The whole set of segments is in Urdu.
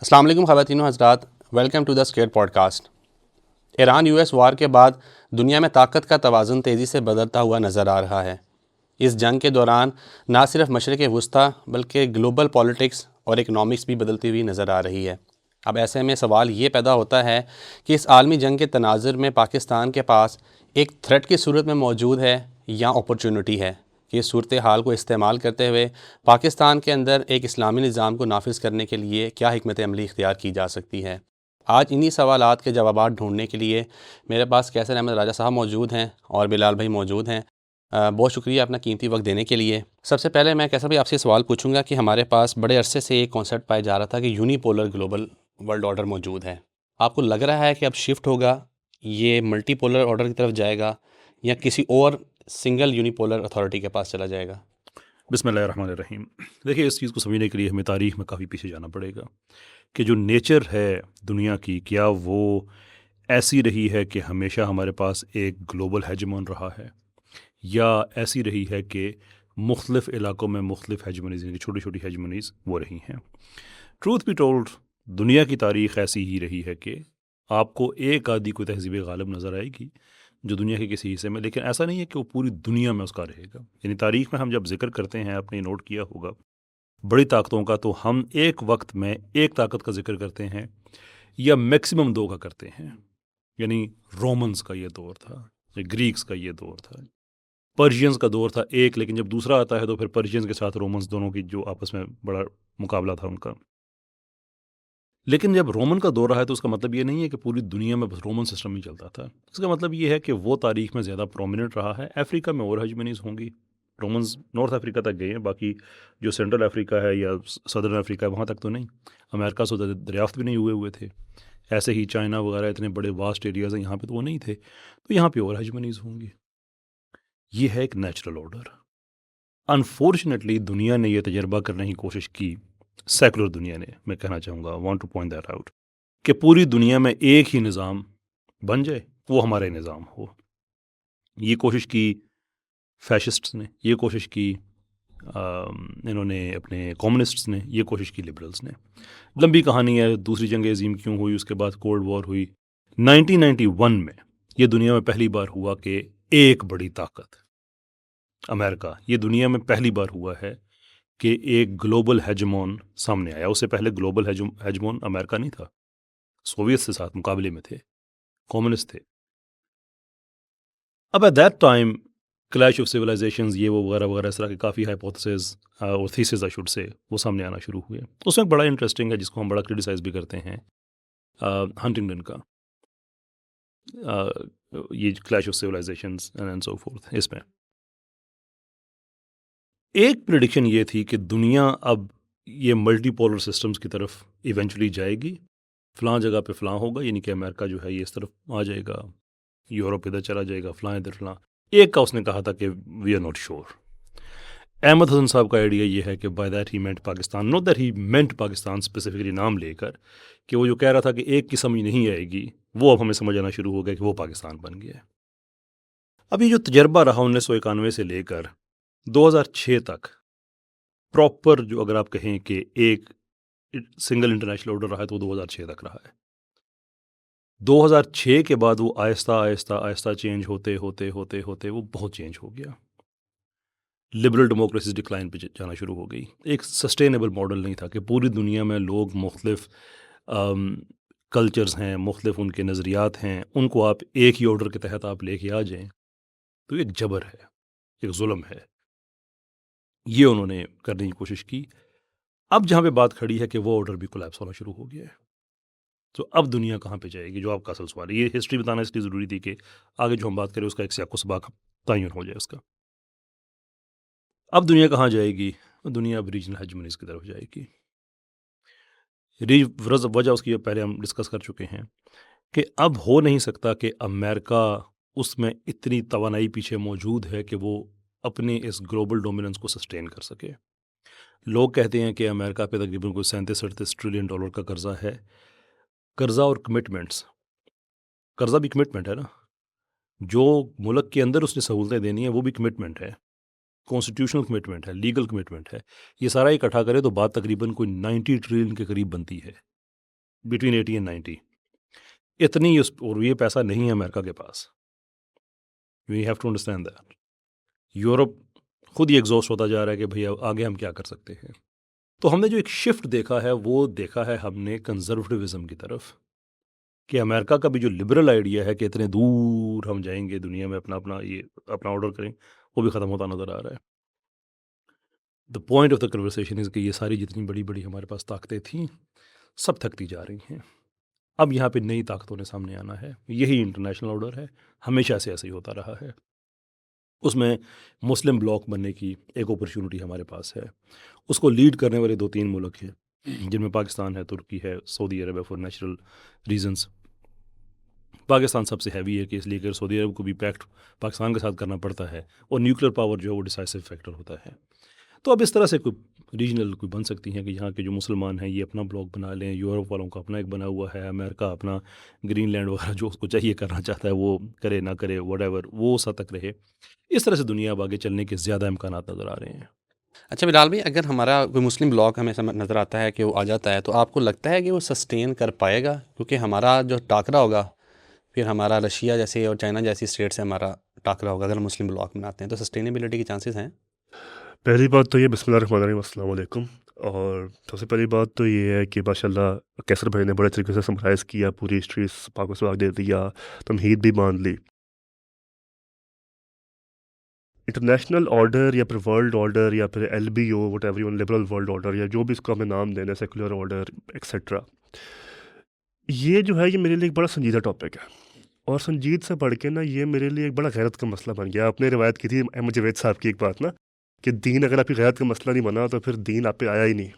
السلام علیکم خواتین و حضرات، welcome to the skier podcast. Iran U S war کے بعد دنیا میں طاقت کا توازن تیزی سے بدلتا ہوا نظر آ رہا ہے۔ اس جنگ کے دوران نہ صرف مشرق وسطیٰ بلکہ گلوبل پالیٹکس اور اکنامکس بھی بدلتی ہوئی نظر آ رہی ہے۔ اب ایسے میں سوال یہ پیدا ہوتا ہے کہ اس عالمی جنگ کے تناظر میں پاکستان کے پاس ایک تھریٹ کی صورت میں موجود ہے یا اپرچونٹی ہے کہ اس صورتحال کو استعمال کرتے ہوئے پاکستان کے اندر ایک اسلامی نظام کو نافذ کرنے کے لیے کیا حکمت عملی اختیار کی جا سکتی ہے۔ آج انہی سوالات کے جوابات ڈھونڈنے کے لیے میرے پاس کیسر احمد راجہ صاحب موجود ہیں اور بلال بھائی موجود ہیں۔ بہت شکریہ اپنا قیمتی وقت دینے کے لیے۔ سب سے پہلے میں کیسر بھائی آپ سے سوال پوچھوں گا کہ ہمارے پاس بڑے عرصے سے ایک کانسیپٹ پایا جا رہا تھا کہ uni polar global world order موجود ہے۔ آپ کو لگ رہا ہے کہ اب شفٹ ہوگا، یہ ملٹی پولر آرڈر کی طرف جائے گا یا کسی اور سنگل یونی پولر اتھارٹی کے پاس چلا جائے گا؟ بسم اللہ الرحمن الرحیم۔ دیکھیے، اس چیز کو سمجھنے کے لیے ہمیں تاریخ میں کافی پیچھے جانا پڑے گا کہ جو نیچر ہے دنیا کی، کیا وہ ایسی رہی ہے کہ ہمیشہ ہمارے پاس ایک گلوبل ہیجمون رہا ہے، یا ایسی رہی ہے کہ مختلف علاقوں میں مختلف ہیجمونیز، یعنی چھوٹی چھوٹی ہیجمونیز وہ رہی ہیں۔ ٹروتھ بی ٹولڈ، دنیا کی تاریخ ایسی ہی رہی ہے کہ آپ کو ایک آدھی کوئی تہذیب غالب نظر آئے گی جو دنیا کے کسی حصے میں، لیکن ایسا نہیں ہے کہ وہ پوری دنیا میں اس کا رہے گا۔ یعنی تاریخ میں ہم جب ذکر کرتے ہیں، آپ نے نوٹ کیا ہوگا بڑی طاقتوں کا، تو ہم ایک وقت میں ایک طاقت کا ذکر کرتے ہیں یا میکسیمم دو کا کرتے ہیں۔ یعنی رومنز کا یہ دور تھا، یا گریکس کا یہ دور تھا، پرشینز کا دور تھا ایک، لیکن جب دوسرا آتا ہے تو پھر پرشینز کے ساتھ رومنز دونوں کی جو آپس میں بڑا مقابلہ تھا ان کا۔ لیکن جب رومن کا دور رہا ہے تو اس کا مطلب یہ نہیں ہے کہ پوری دنیا میں بس رومن سسٹم ہی چلتا تھا۔ اس کا مطلب یہ ہے کہ وہ تاریخ میں زیادہ پرومیننٹ رہا ہے۔ افریقہ میں اور ہیجمنیز ہوں گی، رومنز نارتھ افریقہ تک گئے ہیں، باقی جو سینٹرل افریقہ ہے یا صدرن افریقہ ہے وہاں تک تو نہیں۔ امریکہ سے دریافت بھی نہیں ہوئے تھے۔ ایسے ہی چائنا وغیرہ اتنے بڑے واسٹ ایریاز ہیں، یہاں پہ تو وہ نہیں تھے، تو یہاں پہ اور ہیجمنیز ہوں گی۔ یہ ہے ایک نیچرل آرڈر۔ انفارچونیٹلی دنیا نے یہ تجربہ کرنے کی کوشش کی، سیکولر دنیا نے، میں کہنا چاہوں گا، want to point that out, کہ پوری دنیا میں ایک ہی نظام بن جائے، وہ ہمارا نظام ہو۔ یہ کوشش کی فیشسٹس نے، یہ کوشش کی انہوں نے اپنے کمیونسٹس نے، یہ کوشش کی لبرلز نے۔ لمبی کہانی ہے، دوسری جنگ عظیم کیوں ہوئی، اس کے بعد کولڈ وار ہوئی۔ 1991 میں یہ دنیا میں پہلی بار ہوا کہ ایک بڑی طاقت، امریکہ، یہ دنیا میں پہلی بار ہوا ہے کہ ایک گلوبل ہیجمون سامنے آیا۔ اس سے پہلے گلوبل ہیجمون امریکہ نہیں تھا، سوویت سے ساتھ مقابلے میں تھے، کمیونسٹ تھے۔ اب at that time clash of civilizations, یہ وہ وغیرہ وغیرہ، اس طرح کے کافی ہائپوتھیسز اور تھیسز آئی شوڈ سے، وہ سامنے آنا شروع ہوئے۔ اس میں بڑا انٹرسٹنگ ہے، جس کو ہم بڑا کرٹیسائز بھی کرتے ہیں، ہنٹنگٹن کا یہ clash of civilisations and so forth. اس میں ایک پریڈکشن یہ تھی کہ دنیا اب یہ ملٹی پولر سسٹمز کی طرف ایونچولی جائے گی، فلاں جگہ پہ فلاں ہوگا، یعنی کہ امریکہ جو ہے یہ اس طرف آ جائے گا، یورپ ادھر چلا جائے گا، فلاں ادھر فلاں۔ ایک کا اس نے کہا تھا کہ we are not sure. Ahmad Hasan sahib کا آئیڈیا یہ ہے کہ by that he meant Pakistan, not that he meant Pakistan specifically نام لے کر، کہ وہ جو کہہ رہا تھا کہ ایک کی سمجھ نہیں آئے گی، وہ اب ہمیں سمجھ آنا شروع ہو گیا کہ وہ پاکستان بن گیا ہے۔ اب یہ جو تجربہ رہا 1991 سے لے کر 2006 تک، پراپر جو اگر آپ کہیں کہ ایک سنگل انٹرنیشنل آرڈر رہا ہے تو 2006 تک رہا ہے۔ 2006 کے بعد وہ آہستہ آہستہ آہستہ چینج ہوتے ہوتے ہوتے ہوتے وہ بہت چینج ہو گیا۔ لبرل ڈیموکریسی ڈکلائن پہ جانا شروع ہو گئی۔ ایک سسٹینیبل ماڈل نہیں تھا کہ پوری دنیا میں لوگ مختلف کلچرز ہیں، مختلف ان کے نظریات ہیں، ان کو آپ ایک ہی آرڈر کے تحت آپ لے کے آ جائیں، تو ایک جبر ہے، ایک ظلم ہے۔ یہ انہوں نے کرنے کی کوشش کی۔ اب جہاں پہ بات کھڑی ہے کہ وہ آرڈر بھی کولیپس ہونا شروع ہو گیا ہے، تو اب دنیا کہاں پہ جائے گی، جو آپ کا اصل سوال ہے۔ یہ ہسٹری بتانا اس لیے ضروری تھی کہ آگے جو ہم بات کریں اس کا ایک سیاق و سباق تعین ہو جائے اس کا۔ اب دنیا کہاں جائے گی؟ دنیا اب ریجنل ہیجمنیز کی طرف جائے گی۔ وجہ اس کی پہلے ہم ڈسکس کر چکے ہیں کہ اب ہو نہیں سکتا کہ امریکہ، اس میں اتنی توانائی پیچھے موجود ہے کہ وہ اپنے اس گلوبل ڈومیننس کو سسٹین کر سکے۔ لوگ کہتے ہیں کہ امریکہ پہ تقریباً کوئی 37-38 ٹریلین ڈالر کا قرضہ ہے۔ قرضہ اور کمٹمنٹس، قرضہ بھی کمٹمنٹ ہے نا، جو ملک کے اندر اس نے سہولتیں دینی ہیں وہ بھی کمٹمنٹ ہے، کانسٹیٹیوشنل کمٹمنٹ ہے، لیگل کمٹمنٹ ہے۔ یہ سارا اکٹھا کرے تو بات تقریباً کوئی 90 ٹریلین کے قریب بنتی ہے۔ between 80 and 90. اتنی اور یہ پیسہ نہیں ہے امریکہ کے پاس. We have to understand that. Europe خود ہی ایگزاسٹ ہوتا جا رہا ہے کہ بھئی آگے ہم کیا کر سکتے ہیں. تو ہم نے جو ایک شفٹ دیکھا ہے وہ دیکھا ہے ہم نے کنزرویٹیوزم کی طرف، کہ امریکہ کا بھی جو لبرل آئیڈیا ہے کہ اتنے دور ہم جائیں گے دنیا میں اپنا آرڈر کریں، وہ بھی ختم ہوتا نظر آ رہا ہے. The point of the conversation is کہ یہ ساری جتنی بڑی بڑی ہمارے پاس طاقتیں تھیں سب تھکتی جا رہی ہیں. اب یہاں پہ نئی طاقتوں نے سامنے آنا ہے. یہی انٹرنیشنل آرڈر ہے، ہمیشہ سے ایسے ہی ہوتا رہا ہے. اس میں مسلم بلاک بننے کی ایک اپرچونٹی ہمارے پاس ہے. اس کو لیڈ کرنے والے 2-3 ملک ہیں جن میں پاکستان ہے، ترکی ہے، سعودی عرب ہے فار نیچرل ریزنس. پاکستان سب سے ہیوی ہے کہ اس لیے کہ سعودی عرب کو بھی پیکٹ پاکستان کے ساتھ کرنا پڑتا ہے، اور نیوکلیر پاور جو ہے وہ ڈیسائسو فیکٹر ہوتا ہے. تو اب اس طرح سے کوئی ریجنل کوئی بن سکتی ہیں کہ یہاں کے جو مسلمان ہیں یہ اپنا بلاک بنا لیں. یورپ والوں کا اپنا ایک بنا ہوا ہے، امریکہ اپنا گرین لینڈ وغیرہ جو اس کو چاہیے کرنا چاہتا ہے وہ کرے نہ کرے وٹ ایور، وہ اس حد تک رہے. اس طرح سے دنیا اب آگے چلنے کے زیادہ امکانات نظر آ رہے ہیں. اچھا بلال بھائی، اگر ہمارا کوئی مسلم بلاک ہمیں نظر آتا ہے کہ وہ آ جاتا ہے، تو آپ کو لگتا ہے کہ وہ سسٹین کر پائے گا؟ کیونکہ ہمارا جو ٹاکرا ہوگا پھر ہمارا رشیا جیسے اور چائنا جیسی اسٹیٹ سے ہمارا ٹاکرا ہوگا اگر مسلم بلاک بناتے ہیں، تو سسٹینیبلٹی کے چانسز ہیں؟ پہلی بات تو یہ بسم اللہ الرحمن الرحیم، السلام علیکم. اور سب سے پہلی بات تو یہ ہے کہ ماشاء اللہ کیسر بھائی نے بڑے طریقے سے سمرائز کیا، پوری ہسٹری پاک و سراغ دے دیا، تمہید بھی باندھ لی. انٹرنیشنل آرڈر یا پھر ورلڈ آرڈر یا پھر LBO what ever liberal world order یا جو بھی اس کو ہمیں نام دینا ہے، سیکولر آرڈر ایکسیٹرا، یہ جو ہے یہ میرے لیے ایک بڑا سنجیدہ ٹاپک ہے. اور سنجید سے پڑھ کے نا یہ میرے لیے ایک بڑا غیرت کا مسئلہ بن گیا. آپ نے روایت کی تھی احمد جاوید صاحب کی ایک بات نا، کہ دین اگر آپ کی غیرت کا مسئلہ نہیں بنا تو پھر دین آپ پہ آیا ہی نہیں.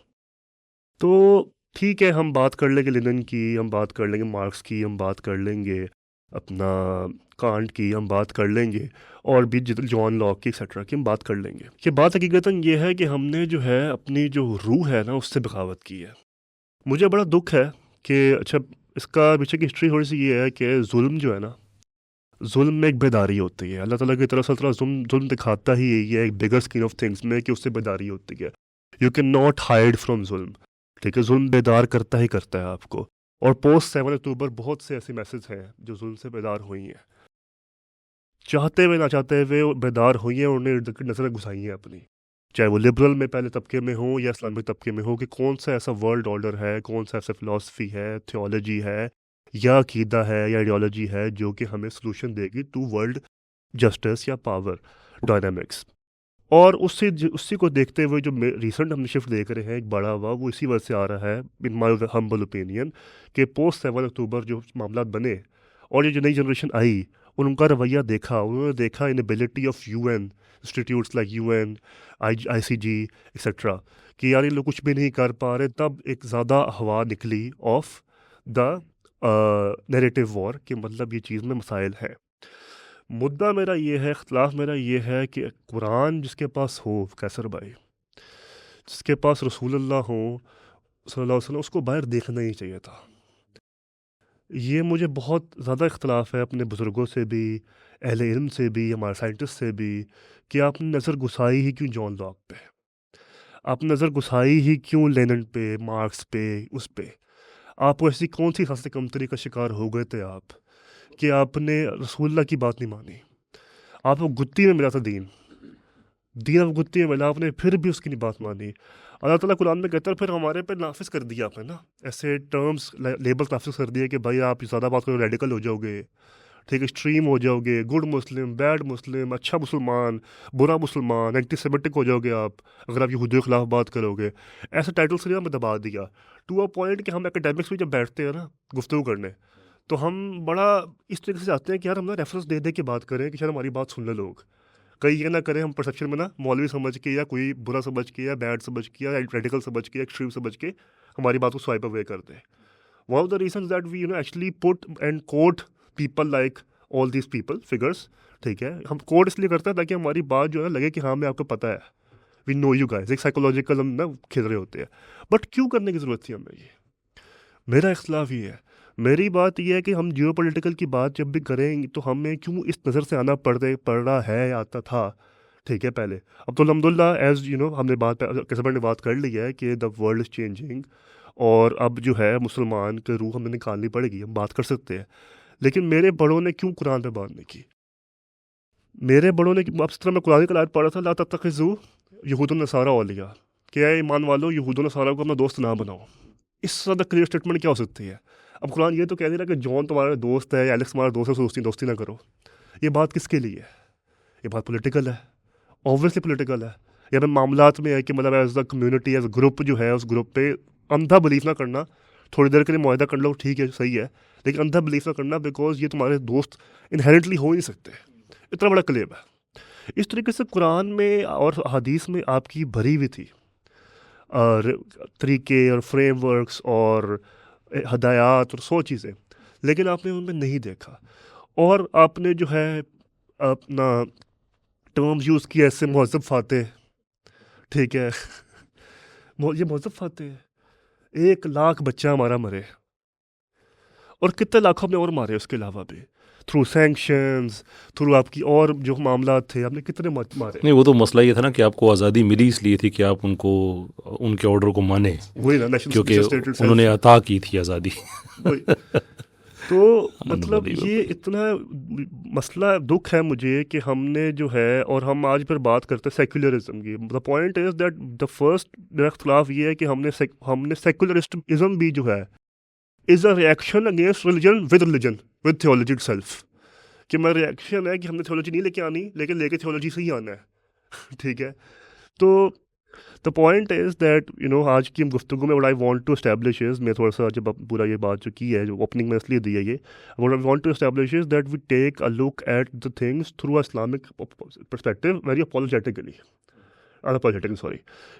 تو ٹھیک ہے، ہم بات کر لیں گے لینن کی، ہم بات کر لیں گے مارکس کی، ہم بات کر لیں گے اپنا کانٹ کی، ہم بات کر لیں گے اور بھی جان لاک کی ایکسیٹرا کی ہم بات کر لیں گے. کہ بات حقیقتاً یہ ہے کہ ہم نے جو ہے اپنی جو روح ہے نا اس سے بغاوت کی ہے. مجھے بڑا دکھ ہے کہ اچھا اس کا پیچھے کی ہسٹری تھوڑی سی یہ ہے کہ ظلم جو ہے نا، ظلم میں ایک بیداری ہوتی ہے. اللہ تعالیٰ کی طرف سے ظلم دکھاتا ہی یہی ہے ایک بگر اسکین آف تھنگس میں کہ اس سے بیداری ہوتی ہے. You can not hide from ظلم. ٹھیک ہے، ظلم بیدار کرتا ہی کرتا ہے آپ کو. اور پوسٹ 7 اکتوبر بہت سے ایسے میسج ہیں جو ظلم سے بیدار ہوئی ہیں، چاہتے ہوئے نہ چاہتے ہوئے بیدار ہوئی ہیں، اور انہیں ارد گرد نظریں گھسائی ہیں اپنی، چاہے وہ لبرل میں پہلے طبقے میں ہوں یا اسلامک طبقے میں ہو، کہ کون سا ایسا ورلڈ آرڈر ہے، کون سا ایسا فلاسفی ہے، تھیولوجی ہے یا عقیدہ ہے یا آئیڈیالوجی ہے جو کہ ہمیں سلوشن دے گی ٹو ورلڈ جسٹس یا پاور ڈائنامکس. اور اسی کو دیکھتے ہوئے جو ریسنٹ ہم نے شفٹ دیکھ رہے ہیں ایک بڑا ہوا، وہ اسی وجہ سے آ رہا ہے ان مائی ہمبل اوپینین، کہ پوسٹ 7 اکتوبر جو معاملات بنے اور یہ جو نئی جنریشن آئی ان کا رویہ دیکھا، انہوں نے دیکھا inability of UN institutes like UN ICG etcetera, کہ یار یہ لوگ کچھ بھی نہیں کر پا رہے. تب ایک زیادہ ہوا نکلی آف دا نیریٹو وار، کہ مطلب یہ چیز میں مسائل ہے. مدعا میرا یہ ہے، اختلاف میرا یہ ہے کہ قرآن جس کے پاس ہو کیسر بھائی، جس کے پاس رسول اللہ ہو صلی اللہ علیہ وسلم، اس کو باہر دیکھنا ہی چاہیے تھا. یہ مجھے بہت زیادہ اختلاف ہے اپنے بزرگوں سے بھی، اہل علم سے بھی، ہمارے سائنٹسٹ سے بھی، کہ آپ نے نظر گھسائی ہی کیوں جان لاک پہ، آپ نے نظر گھسائی ہی کیوں لینن پہ، مارکس پہ، اس پہ. آپ کو ایسی کون سی خاص کمتری کا شکار ہو گئے تھے آپ کہ آپ نے رسول اللہ کی بات نہیں مانی؟ آپ کو گتی میں ملا تھا دین آپ گتی میں ملا، آپ نے پھر بھی اس کی نہیں بات مانی. اللہ تعالیٰ قرآن میں کہتا ہے پھر ہمارے پہ نافذ کر دیا آپ نے نا، ایسے ٹرمز لیبلس نافذ کر دیے کہ بھائی آپ زیادہ بات کرو ریڈیکل ہو جاؤ گے، ٹھیک ہے، ایکسٹریم ہو جاؤ گے، گڈ مسلم، بیڈ مسلم، اچھا مسلمان، برا مسلمان، اینٹی سیمیٹک ہو جاؤ گے آپ اگر آپ یہودیوں کے خلاف بات کرو گے. ایسے ٹائٹل سے ہمیں دبا دیا ٹو اے پوائنٹ کہ ہم اکیڈمکس میں جب بیٹھتے ہیں نا گفتگو کرنے، تو ہم بڑا اس طریقے سے چاہتے ہیں کہ یار ہم نا ریفرنس دے کے بات کریں کہ شاید ہماری بات سن لے لوگ. کئی یہ نہ کریں ہم پرسیپشن میں نا مولوی سمجھ کے یا کوئی برا سمجھ کے یا بیڈ سمجھ کے یا ریڈیکل سمجھ کے یا ایکسٹریم سمجھ کے ہماری بات کو سوائپ اوے کر دیں. One of the reasons that we actually put and quote people like all these people figures, ٹھیک ہے، ہم کوٹ اس لیے کرتے ہیں تاکہ ہماری بات جو ہے لگے کہ ہاں میں آپ کو پتہ ہے، وی نو یو گائز، ایک سائیکولوجیکل ہم نا کھیل رہے ہوتے ہیں. بٹ کیوں کرنے کی ضرورت تھی ہمیں؟ یہ میرا اختلاف یہ ہے. میری بات یہ ہے کہ ہم جیو پولیٹیکل کی بات جب بھی کریں تو ہمیں کیوں اس نظر سے آنا پڑ رہا ہے یا آتا تھا، ٹھیک ہے. پہلے اب تو الحمد للہ ایز یو نو ہم نے بات کیسے نے بات کر لی ہے کہ دا ورلڈ از چینجنگ، اور اب جو ہے مسلمان کی روح ہمیں نکالنی پڑے گی. ہم بات کر سکتے ہیں, لیکن میرے بڑوں نے کیوں قرآن پہ بات نہیں کی؟ میرے بڑوں نے, اب اس طرح میں قرآن کی آیت پڑھا تھا, لا تتخذوا یہود النصارى اولیاء, کہ اے ایمان والو یہود و نصارہ کو اپنا دوست نہ بناؤ. اس سے زیادہ کلیئر اسٹیٹمنٹ کیا ہو سکتی ہے؟ اب قرآن یہ تو کہہ دے رہا کہ جون تمہارا دوست ہے یا ایلیکس تمہارا دوست ہے, اس دوستی نہ کرو. یہ بات کس کے لیے ہے؟ یہ بات پولیٹیکل ہے, اوبویسلی پولیٹیکل ہے. یا پھر معاملات میں ہے کہ مطلب as a community, as a group جو ہے, اس گروپ پہ اندھا بلیف نہ کرنا. تھوڑی دیر کے لیے معاہدہ کر لو, ٹھیک ہے, صحیح ہے, لیکن اندھا بلیف نہ کرنا, بیکاز یہ تمہارے دوست انہیرنٹلی ہو ہی نہیں سکتے. اتنا بڑا کلیب ہے. اس طریقے سے قرآن میں اور حدیث میں آپ کی بھری ہوئی تھی اور طریقے اور فریم ورکس اور ہدایات اور 100 چیزیں, لیکن آپ نے ان میں نہیں دیکھا. اور آپ نے جو ہے اپنا ٹرمز یوز کیا ایسے مہذب فاتح, ٹھیک ہے, یہ مہذب فاتح ہے. 1 لاکھ بچہ ہمارا مرے, اور کتنے لاکھوں نے اور مارے اس کے علاوہ بھی, تھرو سینکشنز, تھرو آپ کی اور جو معاملات تھے, آپ نے کتنے مارے. نہیں, وہ تو مسئلہ یہ تھا نا کہ آپ کو آزادی ملی اس لیے تھی کہ آپ ان کو ان کے آرڈر کو مانیں, وہی نا, کیونکہ انہوں نے عطا کی تھی آزادی. تو مطلب یہ اتنا مسئلہ دکھ ہے مجھے کہ ہم نے جو ہے, اور ہم آج پھر بات کرتے ہیں سیکولرزم کی. The point is that the first میرا اختلاف یہ ہے کہ ہم نے سیکولرزم بھی جو ہے is a reaction against religion with theology itself. کہ میرا ریئیکشن ہے کہ ہم نے تھیولوجی نہیں لے کے آنی, لیکن لے کے تھیولوجی سے ہی آنا ہے, ٹھیک ہے. تو دا پوائنٹ از دیٹ آج کی گفتگو میں what I want to establish is, میں تھوڑا سا جب پورا یہ بات جو کی ہے, جو اوپننگ میں اس لیے دی ہے, یہ what I want to establish is that we take a look at the things through Islamic perspective very apologetically sorry,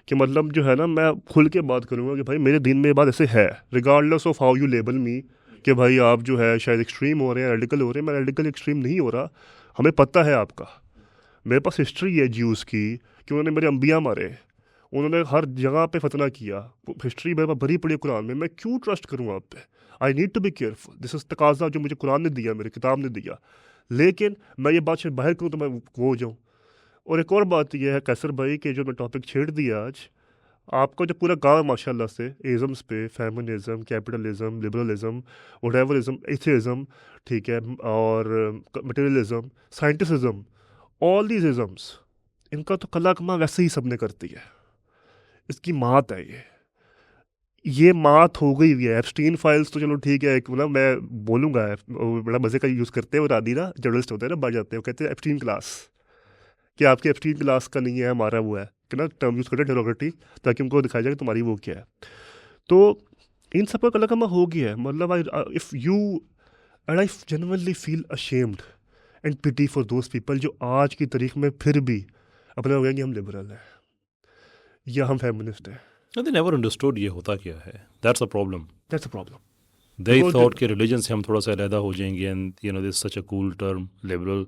کہ مطلب جو ہے نا, میں کھل کے بات کروں گا کہ بھائی میرے دین میں یہ بات ایسے ہے, regardless of how you label me, کہ بھائی آپ جو ہے شاید ایکسٹریم ہو رہے ہیں, ریڈیکل ہو رہے ہیں. میں ریڈیکل ایکسٹریم نہیں ہو رہا. ہمیں پتہ ہے آپ کا, میرے پاس ہسٹری ہے جیوز کی, کہ انہوں نے میرے انبیاء مارے, انہوں نے ہر جگہ پہ فتنہ کیا. ہسٹری میرے پاس بھری پڑی قرآن میں کیوں ٹرسٹ کروں آپ پہ؟ I need to be careful. This is تقاضا جو مجھے قرآن نے دیا, میری کتاب نے دیا. لیکن میں یہ بات باہر کروں تو میں وہ ہو جاؤں. اور ایک اور بات یہ ہے قیصر بھائی, کہ جو میں ٹاپک چھیڑ دیا آج, آپ کا جو پورا کام ہے ماشاء اللہ سے ایزمس پہ, feminism, capitalism, liberalism, whateverism, atheism, ٹھیک ہے, اور مٹیریلزم, سائنٹسزم, آل دیز ازمس, ان کا تو کلا کما ویسے ہی سب نے کرتی ہے. اس کی مات ہے یہ مات ہو گئی ہوئی ہے. ایپسٹین فائلز تو چلو ٹھیک ہے, ایک مطلب میں بولوں گا, بڑا مزے کا یوز کرتے ہیں وہ رادی نا, جرنلسٹ ہوتے ہیں نا, بڑھ جاتے ہیں, وہ کہتے ہیں ایپسٹین کلاس, کہ آپ کے ایپسٹین کلاس کا نہیں ہے, ہمارا وہ ہے, کہ نا ٹرم یوز کرتے ہیں ڈیروگریٹی, تاکہ ان کو دکھایا جائے کہ تمہاری وہ کیا ہے. تو ان سب کا کلا کما ہو گیا ہے. مطلب if you and I generally feel ashamed and pity for those people جو آج کی تاریخ میں پھر بھی اپنے ہو گیا کہ ہم لبرل ہیں یا ہم فیمنسٹ ہیں. They never understood یہ ہوتا کیا ہے. That's a problem. That's a problem. They thought کہ religion سے ہم تھوڑا سا علیحدہ ہو جائیں گے, and this is such a cool term, liberal,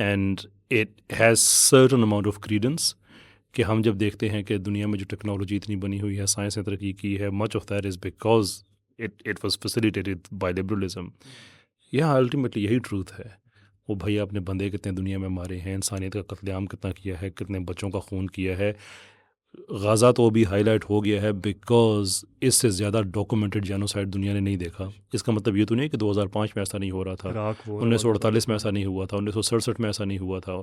and it has certain amount of credence. کہ ہم جب دیکھتے ہیں کہ دنیا میں جو ٹیکنالوجی اتنی بنی ہوئی ہے, سائنس نے ترقی کی ہے, much of that is because it was facilitated by liberalism. یہاں الٹیمیٹلی یہی ٹروتھ ہے. وہ بھائی اپنے بندے کتنے دنیا میں مارے ہیں, انسانیت کا قتل عام کتنا کیا ہے, کتنے بچوں کا خون کیا ہے. غزہ تو بھی ہائی لائٹ ہو گیا ہے بیکاز اس سے زیادہ ڈاکومنٹڈ جینوسائڈ دنیا نے نہیں دیکھا. اس کا مطلب یہ تو نہیں کہ 2005 میں ایسا نہیں ہو رہا تھا, 1948 میں ایسا نہیں ہوا تھا, 1967 میں ایسا نہیں ہوا تھا.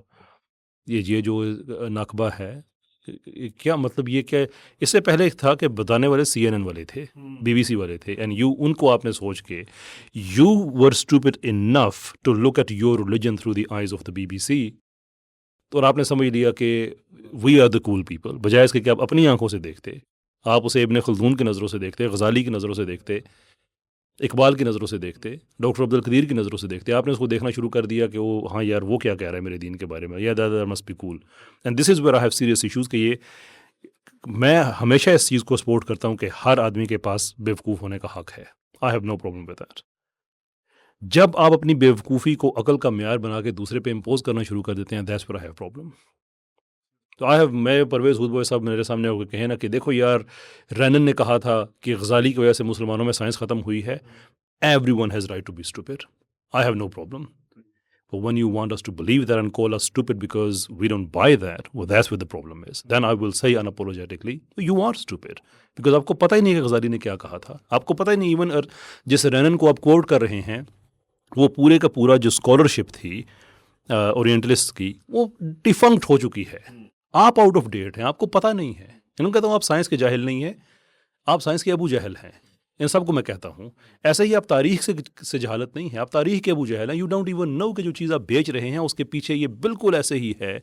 یہ جو نقبہ ہے, کیا مطلب یہ کہ اس سے پہلے تھا کہ بتانے والے CNN والے تھے, BBC والے تھے, اینڈ ان کو آپ نے سوچ کے you were stupid enough to look at your religion through the eyes of the BBC, اور آپ نے سمجھ لیا کہ we are the cool people, بجائے اس کے کہ آپ اپنی آنکھوں سے دیکھتے. آپ اسے ابن خلدون کی نظروں سے دیکھتے, غزالی کی نظروں سے دیکھتے, اقبال کی نظروں سے دیکھتے, ڈاکٹر عبد القدیر کی نظروں سے دیکھتے. آپ نے اس کو دیکھنا شروع کر دیا کہ وہ ہاں یار وہ کیا کہہ رہا ہے میرے دین کے بارے میں, یا that must be cool. And this is where I have serious issues. کہ یہ میں ہمیشہ اس چیز کو سپورٹ کرتا ہوں کہ ہر آدمی کے پاس بیوقوف ہونے کا حق ہے. آئی have no problem with that. جب آپ اپنی بیوقوفی کو عقل کا معیار بنا کے دوسرے پہ امپوز کرنا شروع کر دیتے ہیں, that's where I have problem. تو میں پرویز ہود بھائی صاحب میرے سامنے ہو کے کہیں نا کہ دیکھو یار, رینن نے کہا تھا کہ غزالی کی وجہ سے مسلمانوں میں سائنس ختم ہوئی ہے. Every one has right to be stupid. I have no problem. But when you want us to believe that and call us stupid because we don't buy that, well, that's where the problem is. Then I will say unapologetically, you are stupid. Because آپ کو پتہ ہی نہیں کہ غزالی نے کیا کہا تھا. آپ کو پتہ ہی نہیں. ایون جس رینن کو آپ کوٹ کر رہے ہیں وہ پورے کا پورا جو اسکالرشپ تھی اورینٹلسٹ کی وہ ڈیفنکٹ ہو چکی ہے. آپ آؤٹ آف ڈیٹ ہیں, آپ کو پتہ نہیں ہے. انہوں کہتا ہوں آپ سائنس کے جاہل نہیں ہیں, آپ سائنس کے ابو جہل ہیں. ان سب کو میں کہتا ہوں ایسے ہی آپ تاریخ سے جہالت نہیں ہے, آپ تاریخ کے ابو جہل ہیں. یو ڈونٹ ایون نو کہ جو چیز آپ بیچ رہے ہیں اس کے پیچھے یہ بالکل ایسے ہی ہے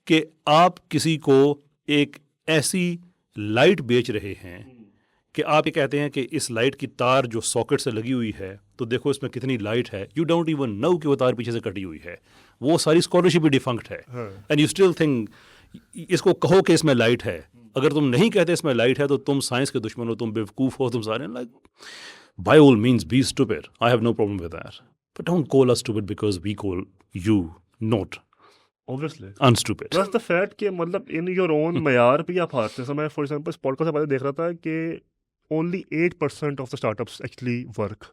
کہ آپ کسی کو ایک ایسی لائٹ بیچ رہے ہیں کہ آپ یہ کہتے ہیں کہ اس لائٹ کی تار جو ساکٹ سے لگی ہوئی ہے تو دیکھو اس میں کتنی لائٹ ہے. یو ڈونٹ ایون نو کہ وہ تار پیچھے سے کٹی ہوئی ہے. وہ ساری اسکالرشپ بھی ڈیفنکٹ ہے. اینڈ یو اسٹل تھنک اس کو کہو کہ اس میں لائٹ ہے. اگر تم نہیں کہتے اس میں لائٹ ہے تو تم سائنس کے دشمن ہو, تم بیوقوف ہو, تم سارے like by all means be stupid. I have no problem with that, but don't call us stupid because we call you not obviously unstupid. that's the fact کہ مطلب in your own معیار پہ آپ ہارتے ہیں. میں فار ایگزامپل اس پوڈکاسٹ سے پہلے دیکھ رہا تھا کہ only 8% of the startups actually work.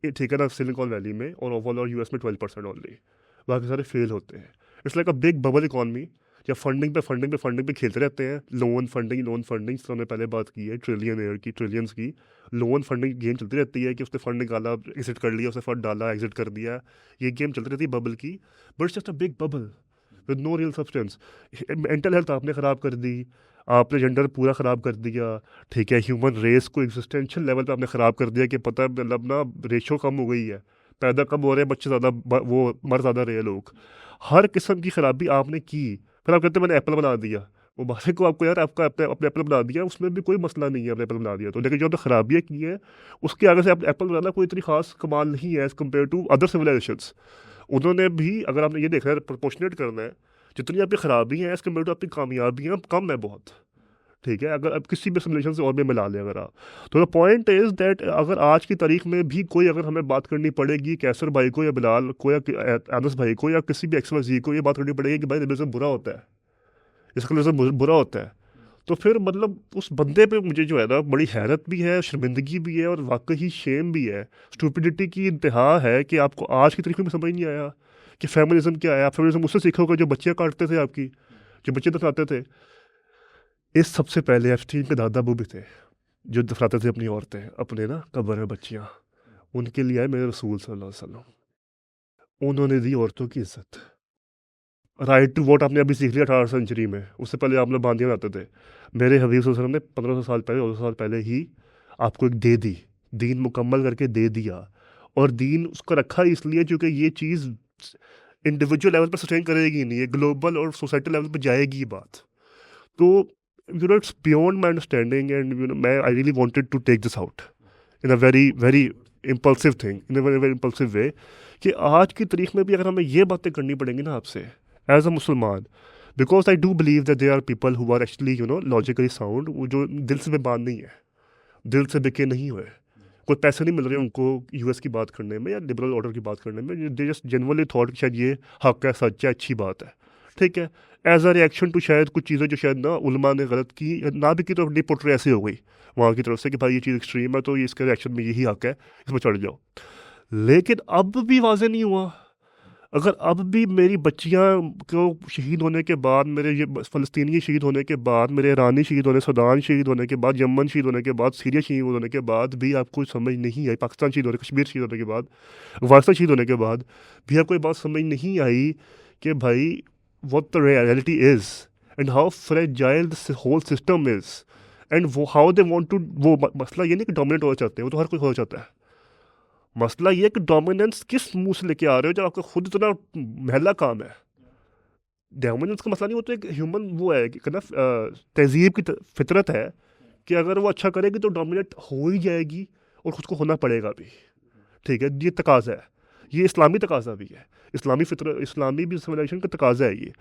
ٹھیک ہے نا, سلیکون ویلی میں اور اوور اور US میں 12% اونلی, باقی سارے فیل ہوتے ہیں. It's like a big bubble economy یا فنڈنگ پہ کھیلتے رہتے ہیں. لون فنڈنگ اس طرح میں پہلے بات کی ہے, ٹریلینس کی لون فنڈنگ گیم چلتی رہتی ہے کہ اس نے فنڈ نکالا, ایگزٹ کر لیا, اس نے فنڈ ڈالا, ایگزٹ کر دیا. یہ گیم چلتی رہتی ہے ببل کی, but it's just a big bubble with no real substance. Mental health آپ نے خراب کر دی, آپ نے جینڈر پورا خراب کر دیا. ٹھیک ہے, ہیومن ریس کو ایگزسٹینشیل لیول پہ آپ نے خراب کر دیا کہ پتہ مطلب نا ریشو کم ہو گئی ہے, پیدا کم ہو رہے ہیں بچے, زیادہ وہ مر زیادہ رہے لوگ. ہر قسم کی خرابی آپ نے کی. پھر آپ کہتے ہیں میں نے ایپل بنا دیا. وہ بات کو آپ کو یار آپ کا اپنے ایپل بنا دیا, اس میں بھی کوئی مسئلہ نہیں ہے, آپ نے ایپل بنا دیا تو. لیکن جو آپ نے خرابیاں کی ہیں اس کے آگے سے آپ نے ایپل بنانا کوئی اتنی خاص کمال نہیں ہے as compare to other civilisations. انہوں نے بھی, اگر آپ نے یہ دیکھنا ہے پرپورشنیٹ کرنا ہے, جتنی آپ کی خرابی ہیں ایز کمپیئر ٹو آپ کی کامیابیاں کم ہے بہت. ٹھیک ہے, اگر اب کسی بھی سمولیشن سے اور بھی ملا لیں اگر آپ, تو دا پوائنٹ از دیٹ اگر آج کی تاریخ میں بھی کوئی اگر ہمیں بات کرنی پڑے گی کیسر بھائی کو یا بلال کو یا انس بھائی کو یا کسی بھی ایکس کو یہ بات کرنی پڑے گی کہ بھائی ریبلزم برا ہوتا ہے, اس کا ریبلزم برا ہوتا ہے, تو پھر مطلب اس بندے پہ مجھے جو ہے نا بڑی حیرت بھی ہے, شرمندگی بھی ہے اور واقعی شیم بھی ہے. اسٹوپڈیٹی کی انتہا ہے کہ آپ کو آج کی تاریخ میں سمجھ نہیں آیا کہ فیمنزم کیا ہے. آپ فیمنزم اس سے سیکھو گے جو بچے کاٹتے تھے, آپ کی جو بچے دفناتے تھے. اس سب سے پہلے ایفسٹین کے دادا ابو بھی تھے جو دفناتے تھے اپنی عورتیں, اپنے نا قبر میں بچیاں. ان کے لیے آئے میرے رسول صلی اللہ علیہ وسلم, انہوں نے دی عورتوں کی عزت. رائٹ ٹو ووٹ آپ نے ابھی سیکھ لیا 18 سینچری میں, اس سے پہلے آپ لوگ باندیاں بناتے تھے. میرے حبیب صلی اللہ علیہ وسلم نے 1500 سال پہلے 200 سال پہلے ہی آپ کو ایک دے دی, دین مکمل کر کے دے دیا. اور دین اس کو رکھا اس لیے چونکہ یہ چیز انڈیویجول لیول پر سسٹین کرے گی نہیں, یہ گلوبل اور سوسائٹی لیول پہ جائے گی بات. تو you know it's beyond my understanding and you know I really wanted to take this out in a very very impulsive thing, in a very very impulsive way کہ آج کی تاریخ میں بھی اگر ہمیں یہ باتیں کرنی پڑیں گی نا آپ سے ایز اے مسلمان, because I do believe that there are people who are actually you know logically sound, وہ جو دل سے بے بان نہیں ہے, دل سے بکے نہیں ہوئے, کوئی پیسے نہیں مل رہے ان کو US کی بات کرنے میں یا لبرل آرڈر کی بات کرنے میں. they just genuinely thought کہ شاید یہ حق ہے, سچ ہے, اچھی بات ہے. ٹھیک ہے, ایز اے ریئیکشن ٹو شاید کچھ چیزیں جو شاید نا علماء نے غلط کی نہ بھی کی تو اپنی پوٹری ایسی ہو گئی وہاں کی طرف سے کہ بھائی یہ چیز ایکسٹریم ہے تو اس کے ریئیکشن میں یہی حق ہے, اس میں چڑھ جاؤ. لیکن اب بھی واضح نہیں ہوا. اگر اب بھی میری بچیاں کو شہید ہونے کے بعد, میرے یہ فلسطینی شہید ہونے کے بعد, میرے ایرانی شہید ہونے, سودان شہید ہونے کے بعد, یمن شہید ہونے کے بعد, سیریا شہید ہونے کے بعد بھی آپ کو سمجھ نہیں آئی, پاکستان شہید ہونے, کشمیر شہید ہونے کے بعد, افغانستان شہید ہونے کے بعد بھی آپ کو یہ بات سمجھ نہیں آئی کہ بھائی what the reality is and how fragile the whole system is and how they want to. وہ مسئلہ یہ نہیں کہ ڈومیننٹ ہونا چاہتے ہیں, وہ تو ہر کوئی ہونا چاہتا ہے. مسئلہ یہ کہ ڈومیننس کس منہ سے لے کے آ رہے ہو جب آپ کا خود اتنا محلہ کام ہے. ڈومیننس کا مسئلہ نہیں, وہ تو ایک ہیومن وہ ہے کہ نا تہذیب کی فطرت ہے کہ اگر وہ اچھا کرے گی تو ڈومیننٹ ہو ہی جائے گی اور خود کو ہونا پڑے گا بھی. ٹھیک ہے, یہ تقاضا ہے, یہ اسلامی تقاضا بھی ہے, اسلامی فطرت, اسلامی بھی سویلائزیشن کا تقاضا ہے. یہ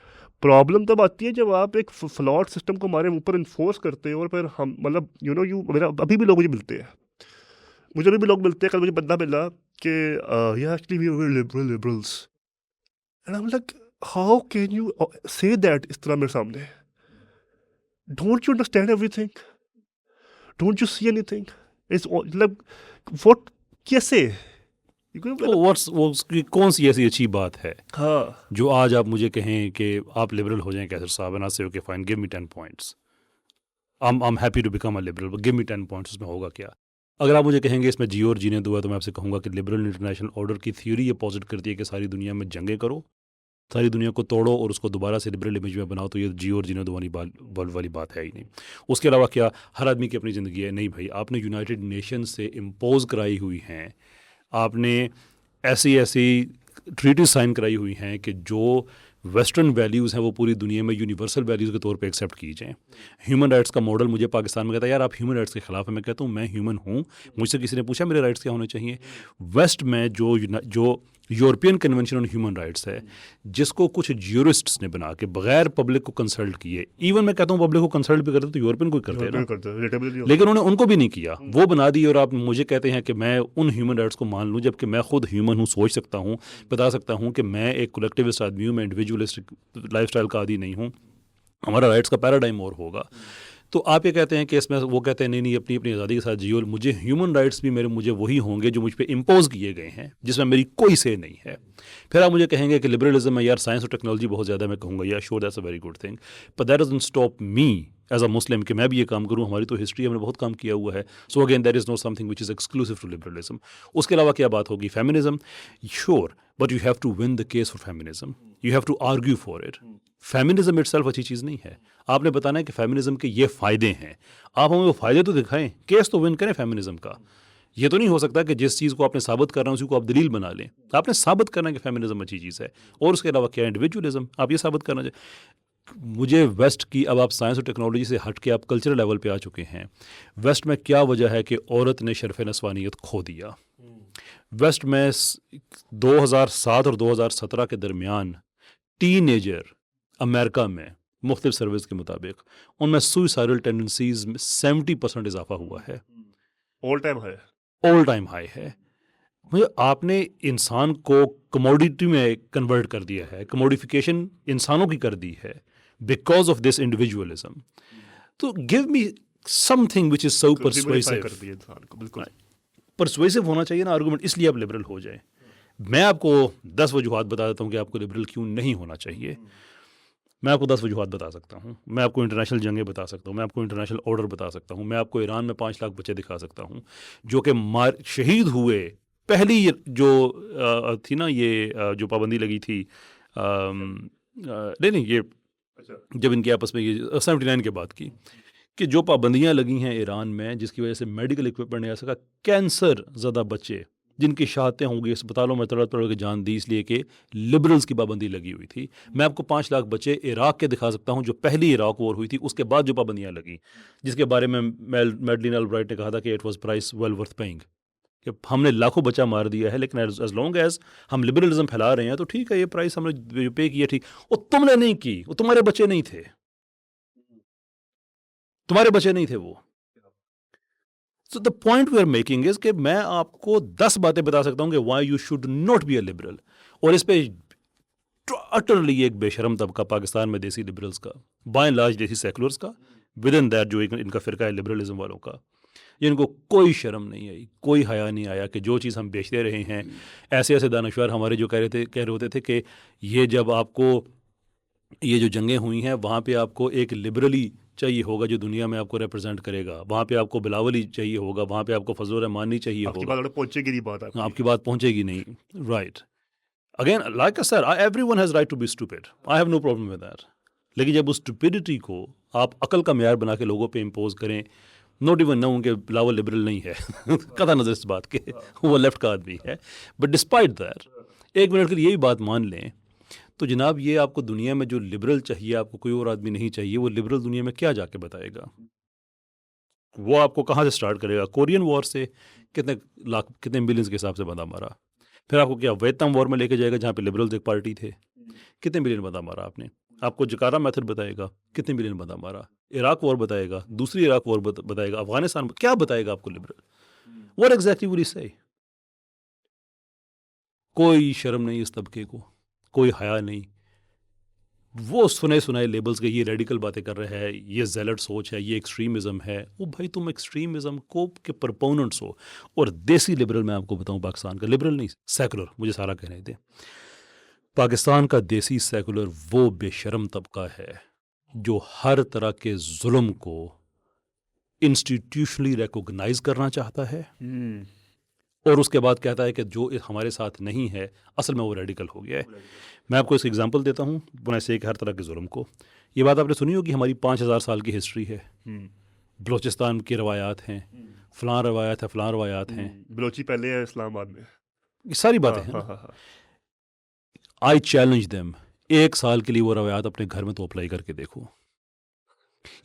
پرابلم تب آتی ہے جب آپ ایک فلاٹ سسٹم کو ہمارے اوپر انفورس کرتے ہو اور پھر ہم مطلب میرا ابھی بھی لوگ مجھے ملتے ہیں, مجھے ابھی بھی لوگ ملتے ہیں. کل مجھے بندہ ملا کہ actually we are liberals, and I am like how can you say that اس طرح میرے سامنے. Don't you understand everything, don't you see anything, مطلب واٹ, کیسے کون سی ایسی اچھی بات ہے ہاں جو آج آپ مجھے کہیں کہ آپ لبرل ہو جائیں کیسر صاحب نا سے okay fine give me 10 points I'm happy to become a liberal but give me 10 points اس میں ہوگا کیا؟ اگر آپ مجھے کہیں گے اس میں جی اور جینے دو ہے تو میں آپ سے کہوں گا کہ لبرل انٹرنیشنل آرڈر کی تھیوری یہ پوزٹ کرتی ہے کہ ساری دنیا میں جنگیں کرو، ساری دنیا کو توڑو اور اس کو دوبارہ سے لبرل امیج میں بناؤ، تو یہ جی اور جینے دو والی بات ہے ہی نہیں۔ اس کے علاوہ کیا ہر آدمی کی اپنی زندگی ہے؟ نہیں بھائی، آپ نے یونائٹڈ نیشن سے امپوز کرائی ہوئی ہیں، آپ نے ایسی ٹریٹیز سائن کرائی ہوئی ہیں کہ جو ویسٹرن ویلیوز ہیں وہ پوری دنیا میں یونیورسل ویلیوز کے طور پہ ایکسیپٹ کی جائیں۔ ہیومن رائٹس کا ماڈل مجھے پاکستان میں کہتا ہے یار آپ ہیومن رائٹس کے خلاف ہیں، میں کہتا ہوں میں ہیومن ہوں، مجھ سے کسی نے پوچھا میرے رائٹس کیا ہونے چاہیے؟ ویسٹ میں جو European convention on human rights ہے، جس کو کچھ جیورسٹس نے بنا کے بغیر پبلک کو کنسلٹ کیے، ایون میں کہتا ہوں پبلک کو کنسلٹ بھی کرتے تو یورپین کو کرتے نا، لیکن انہوں نے ان کو بھی نہیں کیا، وہ بنا دی، اور آپ مجھے کہتے ہیں کہ میں ان ہیومن رائٹس کو مان لوں، جبکہ میں خود ہیومن ہوں، سوچ سکتا ہوں، بتا سکتا ہوں کہ میں ایک کولیکٹیوسٹ آدمی ہوں، میں انڈیویجولسٹک لائف سٹائل کا عادی نہیں ہوں، ہمارا رائٹس کا پیراڈائم اور ہوگا۔ تو آپ یہ کہتے ہیں کہ اس میں وہ کہتے ہیں نہیں اپنی آزادی کے ساتھ جیو، مجھے ہیومن رائٹس بھی مجھے وہی ہوں گے جو مجھ پہ امپوز کیے گئے ہیں، جس میں میری کوئی سے نہیں ہے۔ پھر آپ مجھے کہیں گے کہ لبرلزم میں یار سائنس اور ٹیکنالوجی بہت زیادہ، میں کہوں گا یا sure that's a very good thing but that doesn't stop me as a Muslim کہ میں بھی یہ کام کروں، ہماری تو ہسٹری ہم نے بہت کام کیا ہوا ہے، so again there is no something which is exclusive to liberalism. اس کے علاوہ کیا بات ہوگی؟ Feminism, sure but you have to win the case for feminism, you have to argue for it. Feminism itself اچھی چیز نہیں ہے، آپ نے بتانا ہے کہ فیمنزم کے یہ فائدے ہیں، آپ ہمیں وہ فائدے تو دکھائیں، کیس تو ون کریں فیمنزم کا۔ یہ تو نہیں ہو سکتا کہ جس چیز کو آپ نے ثابت کرنا ہے اسی کو آپ دلیل بنا لیں، آپ نے ثابت کرنا ہے کہ فیمنزم اچھی چیز ہے، اور اس کے علاوہ کیا انڈیویجولزم، آپ یہ ثابت کرنا چاہیے۔ مجھے ویسٹ کی، اب آپ سائنس اور ٹیکنالوجی سے ہٹ کے آپ کلچرل لیول پہ آ چکے ہیں، ویسٹ میں کیا وجہ ہے کہ عورت نے شرف نسوانیت کھو دیا؟ ویسٹ میں 2007 اور 2017 کے درمیان ٹین ایجر امریکہ میں مختلف سروس کے مطابق ان میں سوئسائڈل ٹینڈنسیز میں 70% اضافہ ہوا ہے، آل ٹائم ہائی ہے۔ آپ نے انسان کو کموڈیٹی میں کنورٹ کر دیا ہے، کموڈیفیکیشن انسانوں کی کر دی ہے بیکاز آف دس انڈیویجولزم۔ تو give me some thing which is so persuasive ہونا چاہیے نا آرگومنٹ، اس لیے آپ لبرل ہو جائیں۔ میں آپ کو 10 وجوہات بتا دیتا ہوں کہ آپ کو لبرل کیوں نہیں ہونا چاہیے۔ میں آپ کو 10 وجوہات بتا سکتا ہوں، میں آپ کو انٹرنیشنل جنگیں بتا سکتا ہوں، میں آپ کو انٹرنیشنل آرڈر بتا سکتا ہوں، میں آپ کو ایران میں 5 لاکھ بچے دکھا سکتا ہوں جو کہ شہید ہوئے۔ پہلی جو تھی نا یہ جو پابندی لگی تھی، نہیں یہ جب ان کے آپس میں یہ 79 کے بعد کی، کہ جو پابندیاں لگی ہیں ایران میں جس کی وجہ سے میڈیکل اکوپمنٹ نہیں آ سکا، کینسر زدہ بچے جن کی شہادتیں ہوں گی اسپتالوں میں تڑپ تڑپ کے جان دی اس لیے کہ لبرلز کی پابندی لگی ہوئی تھی۔ میں آپ کو 5 لاکھ بچے عراق کے دکھا سکتا ہوں جو پہلی عراق وار ہوئی تھی، اس کے بعد جو پابندیاں لگیں، جس کے بارے میں میڈلین البرائٹ نے کہا تھا کہ it was price well worth paying, کہ ہم نے لاکھوں بچہ مار دیا ہے لیکن ایز لانگ ایز ہم لبرلزم پھیلا رہے ہیں تو ٹھیک ہے، یہ پرائس ہم نے پے کیا ٹھیک۔ وہ تم نے نہیں کی، وہ تمہارے بچے نہیں تھے، تمہارے بچے نہیں تھے وہ۔ So the point we are making is کہ میں آپ کو 10 باتیں بتا سکتا ہوں کہ why you should not be a liberal، اور اس پہ اٹرلی ایک بے شرم طبقہ پاکستان میں دیسی لبرلز کا، بائی اینڈ لارج دیسی سیکولرز کا، ود ان دیٹ جو ان کا فرقہ ہے لبرلزم والوں کا، جن کو کوئی شرم نہیں آئی، کوئی حیا نہیں آیا کہ جو چیز ہم بیچتے رہے ہیں، ایسے دانشور ہمارے جو کہہ رہے ہوتے تھے کہ یہ جب آپ کو یہ جو جنگیں ہوئی ہیں وہاں پہ آپ کو ایک لبرلی چاہیے ہوگا جو دنیا میں آپ کو ریپرزینٹ کرے گا، وہاں پہ آپ کو بلاولی چاہیے ہوگا، وہاں پہ آپ کو فضل الرحمانی چاہیے ہوگا، آپ کی بات پہنچے گی نہیں، right. Again like sir every one has right to be stupid, I have no problem with that, لیکن جب اس اسٹوپڈیٹی کو آپ عقل کا معیار بنا کے لوگوں پہ امپوز کریں، نوٹ ایون نو کہ بلاول لبرل نہیں ہے، قطع نظر اس بات کے وہ لیفٹ کا آدمی ہے، بٹ ڈسپائٹ دیٹ ایک منٹ کے لیے یہی بات مان لیں تو جناب یہ آپ کو دنیا میں جو لبرل چاہیے آپ کو کوئی اور آدمی نہیں چاہیے، وہ لبرل دنیا میں کیا جا کے بتائے گا؟ وہ آپ کو کہاں سے سٹارٹ کرے گا؟ کورین وار سے کتنے ملینز کے حساب سے بندہ مارا، پھر آپ کو کیا ویتنام وار میں لے کے جائے گا جہاں پہ لبرلز ایک پارٹی تھے، کتنے ملین بندہ مارا آپ نے؟ آپ کو جکارا میتھڈ بتائے گا کتنے ملین بندہ مارا، عراق وار بتائے گا، دوسری عراق وار بتائے گا، افغانستان کیا بتائے گا آپ کو لبرل؟ واٹ ایگزیکٹلی ول ہی سے؟ کوئی شرم نہیں اس طبقے کو، کوئی حیا نہیں، وہ سنے سنائے لیبلز کے یہ ریڈیکل باتیں کر رہے ہیں, یہ زیلٹ سوچ ہے, یہ ایکسٹریمزم ہے. وہ بھائی تم ایکسٹریمزم کو کے پرپوننٹس ہو. اور دیسی لبرل, میں آپ کو بتاؤں پاکستان کا لبرل نہیں, سیکولر, مجھے سارا کہنے دیں, پاکستان کا دیسی سیکولر وہ بے شرم طبقہ ہے جو ہر طرح کے ظلم کو انسٹیٹیوشنلی ریکوگنائز کرنا چاہتا ہے, اور اس کے بعد کہتا ہے کہ جو ہمارے ساتھ نہیں ہے اصل میں وہ ریڈیکل ہو گیا ہے. میں آپ کو اس ایگزامپل دیتا ہوں بنا سے کہ ہر طرح کے ظلم کو. یہ بات آپ نے سنی ہوگی, ہماری 5000 سال کی ہسٹری ہے, بلوچستان کی روایات ہیں, فلاں روایات ہے, فلاں روایات ہیں, بلوچی پہلے ہے اسلام آباد میں, یہ ساری باتیں ہیں. آئی چیلنج دیم, 1 سال کے لیے وہ روایات اپنے گھر میں تو اپلائی کر کے دیکھو.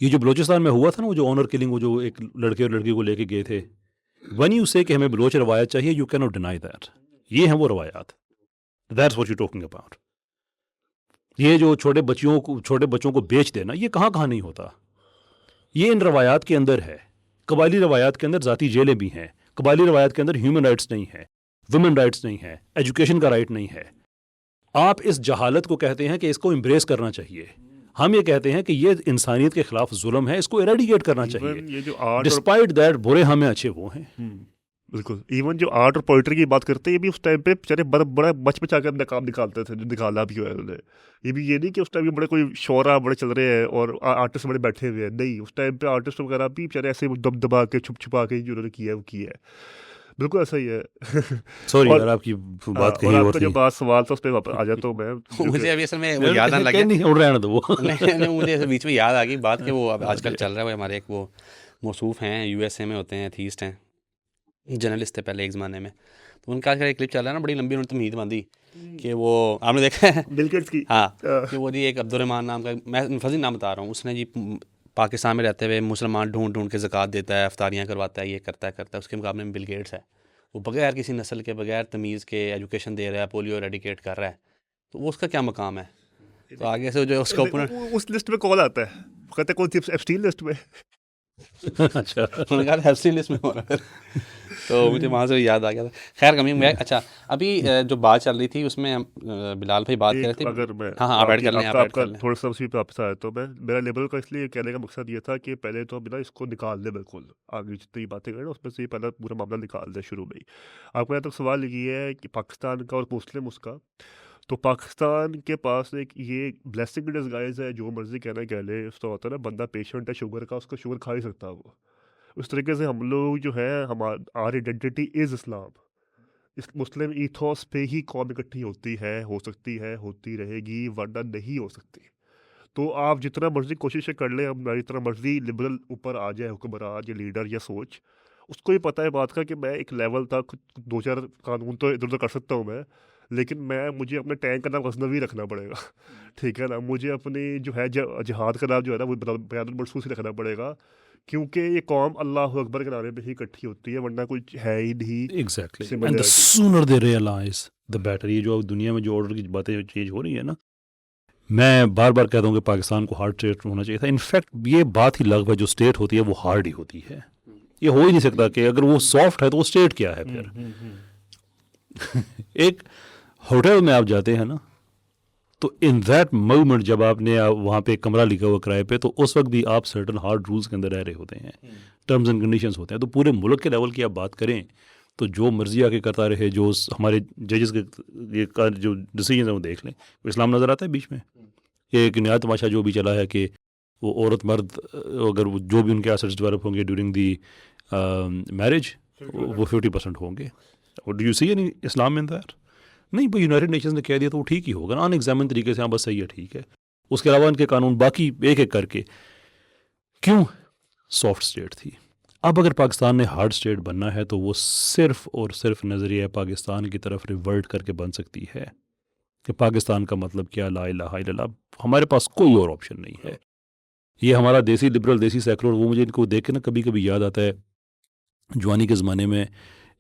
یہ جو بلوچستان میں ہوا تھا نا, وہ جو آنر کلنگ, وہ جو ایک لڑکے اور لڑکی کو لے کے گئے تھے, when you say کہ ہمیں بلوچ روایت چاہیے, you cannot deny that. یہ ہیں وہ روایات. That's what you're talking about. یہ جو چھوٹے بچوں کو بیچ دینا, یہ کہاں کہاں نہیں ہوتا. یہ ان روایات کے اندر ہے. قبائلی روایات کے اندر ذاتی جیلیں بھی ہیں. قبائلی روایات کے اندر ہیومن رائٹس نہیں ہے, ویمن رائٹس نہیں ہے, ایجوکیشن کا رائٹ نہیں ہے. آپ اس جہالت کو کہتے ہیں کہ اس کو امبریس کرنا چاہیے. ہم یہ کہتے ہیں کہ یہ انسانیت کے خلاف ظلم ہے, اس کو ایریڈیکیٹ کرنا چاہیے. ڈسپائٹ دیٹ برے ہمیں اچھے وہ ہیں. بالکل. ایون جو آرٹ اور پوئٹری کی بات کرتے ہیں, یہ بھی اس ٹائم پہ بیچارے بڑا بچ بچا کے اپنا کام نکالتے تھے, جو نکالا بھی ہوا ہے انہوں نے. یہ بھی یہ نہیں کہ اس ٹائم بڑے کوئی شعرا بڑے چل رہے ہیں اور آرٹسٹ بڑے بیٹھے ہوئے ہیں, نہیں. اس ٹائم پہ آرٹسٹ وغیرہ بھی بیچارے ایسے دب دبا کے چھپ چھپا کے جو انہوں نے کیا ہے وہ کیا ہے. بالکل ایسا ہی ہے. سوری اگر آپ کی بات کہیں اور جو بات سوال تھا اس پہ آ جاتا ہوں میں. مجھے ابھی اصل میں وہ یاد آنے لگا, نہیں اڑ رہا نا تو وہ مجھے بیچ میں یاد آ گئی بات کہ وہ اب آج کل چل رہا ہے. ہمارے ایک وہ موصوف ہیں, یو ایس اے میں ہوتے ہیں, ایتھیسٹ ہیں, جرنلسٹ تھے پہلے ایک زمانے میں. تو ان کا آج کل ایک کلپ چل رہا ہے نا, بڑی لمبی انہوں نے تمہید باندھی کہ وہ آپ نے دیکھا ہے بل گیٹس کی, ہاں, کہ وہ جی ایک عبدالرحمان نام کا, میں فضی نام بتا رہا ہوں, اس نے جی پاکستان میں رہتے ہوئے مسلمان ڈھونڈ کے زکوٰۃ دیتا ہے, افطاریاں کرواتا ہے, یہ کرتا ہے. اس کے مقابلے میں بل گیٹس ہے, وہ بغیر کسی نسل کے, بغیر تمیز کے ایجوکیشن دے رہا ہے, پولیو ایریڈیکیٹ کر رہا ہے. تو وہ اس کا کیا مقام ہے؟ تو آگے سے جو اس کا اوپنر اس لسٹ میں کون آتا ہے, کہتے کون سی ایپسٹین لسٹ میں. اچھا, انہوں نے کہا ایپسٹین لسٹ میں ہو رہا ہے. تو مجھے وہاں سے یاد آ گیا تھا. خیر کمی میں. اچھا, ابھی جو بات چل رہی تھی اس میں بلال بھائی بات کر رہے تھے. اگر میں ہاں آپ ایڈ کر لیں, آپ کا تھوڑا سا اسی پہ واپس آیا تو میرا لیبل کا اس لیے کہنے کا مقصد یہ تھا کہ پہلے تو نا اس کو نکال دیں, بالکل آگے جتنی باتیں کریں اس میں سے پہلے پورا معاملہ نکال دیں شروع میں ہی. آپ کا یہاں تک سوال یہ ہے کہ پاکستان کا اور مسلم اس کا, تو پاکستان کے پاس ایک یہ بلیسنگ ڈسگائز ہے, جو مرضی کہنا کہہ لے. اس کا ہوتا ہے نا بندہ پیشنٹ ہے شوگر کا, اس کا شوگر کھا ہی سکتا وہ. اس طریقے سے ہم لوگ جو ہے ہماری identity is Islam. Us Muslim ethos پہ ہی قوم اکٹھی ہوتی ہے, ہو سکتی ہے, ہوتی رہے گی, ورنہ نہیں ہو سکتی. تو آپ جتنا مرضی کوششیں کر لیں, ہماری جتنا مرضی لبرل اوپر آ جائے حکمران یا لیڈر یا سوچ, اس کو یہ پتہ ہے بات کا کہ میں ایک لیول تک 2-4 قانون تو ادھر ادھر کر سکتا ہوں میں, لیکن مجھے اپنے ٹینک کا نام غزنوی رکھنا پڑے گا, ٹھیک ہے نا. مجھے اپنی جو ہے جہاد کا نام جو ہے نا وہ بیان المرصوص ہی رکھنا پڑے گا, کیونکہ یہ قوم اللہ اکبر کے نعرے پہ ہی اکٹھی ہوتی ہے, ورنہ کچھ ہے ہی نہیں. Exactly, and the sooner they realize the better. یہ جو دنیا میں جو آرڈر کی باتیں چینج ہو رہی ہیں نا, میں بار بار کہتا ہوں کہ پاکستان کو ہارڈ اسٹیٹ ہونا چاہیے تھا. انفیکٹ یہ بات ہی لگ بھگ جو اسٹیٹ ہوتی ہے وہ ہارڈ ہی ہوتی ہے. یہ ہو ہی نہیں سکتا کہ اگر وہ سافٹ ہے تو وہ اسٹیٹ کیا ہے پھر. ایک ہوٹل میں آپ جاتے ہیں نا, تو ان دیٹ مومنٹ جب آپ نے وہاں پہ کمرہ لکھا ہوا کرائے پہ, تو اس وقت بھی آپ سرٹن ہارڈ رولز کے اندر رہ رہے ہوتے ہیں, ٹرمز اینڈ کنڈیشنز ہوتے ہیں. تو پورے ملک کے لیول کی آپ بات کریں تو جو مرضی آ کے کرتا رہے, جو ہمارے ججز کے جو ڈیسیجنز ہیں وہ دیکھ لیں, اسلام نظر آتا ہے بیچ میں. یہ ایک نیا تماشا جو بھی چلا ہے کہ وہ عورت مرد اگر جو بھی ان کے ایسٹس ڈیولپ ہوں گے ڈیورنگ دی میرج, وہ 50% ہوں گے. Do you see any Islam in that? نہیں بھائی, یونائٹڈ نیشنز نے کہہ دیا تو وہ ٹھیک ہی ہوگا نا, ان ایگزامن طریقے سے. ہاں بس صحیح ہے, ٹھیک ہے. اس کے علاوہ ان کے قانون باقی ایک ایک کر کے, کیوں سافٹ اسٹیٹ تھی. اب اگر پاکستان نے ہارڈ اسٹیٹ بننا ہے تو وہ صرف اور صرف نظریہ پاکستان کی طرف ریورٹ کر کے بن سکتی ہے کہ پاکستان کا مطلب کیا, لا الہ الا اللہ. ہمارے پاس کوئی اور آپشن نہیں ہے. یہ ہمارا دیسی لبرل, دیسی سیکولر, وہ مجھے ان کو دیکھ کے نا کبھی کبھی یاد آتا ہے. جوانی کے زمانے میں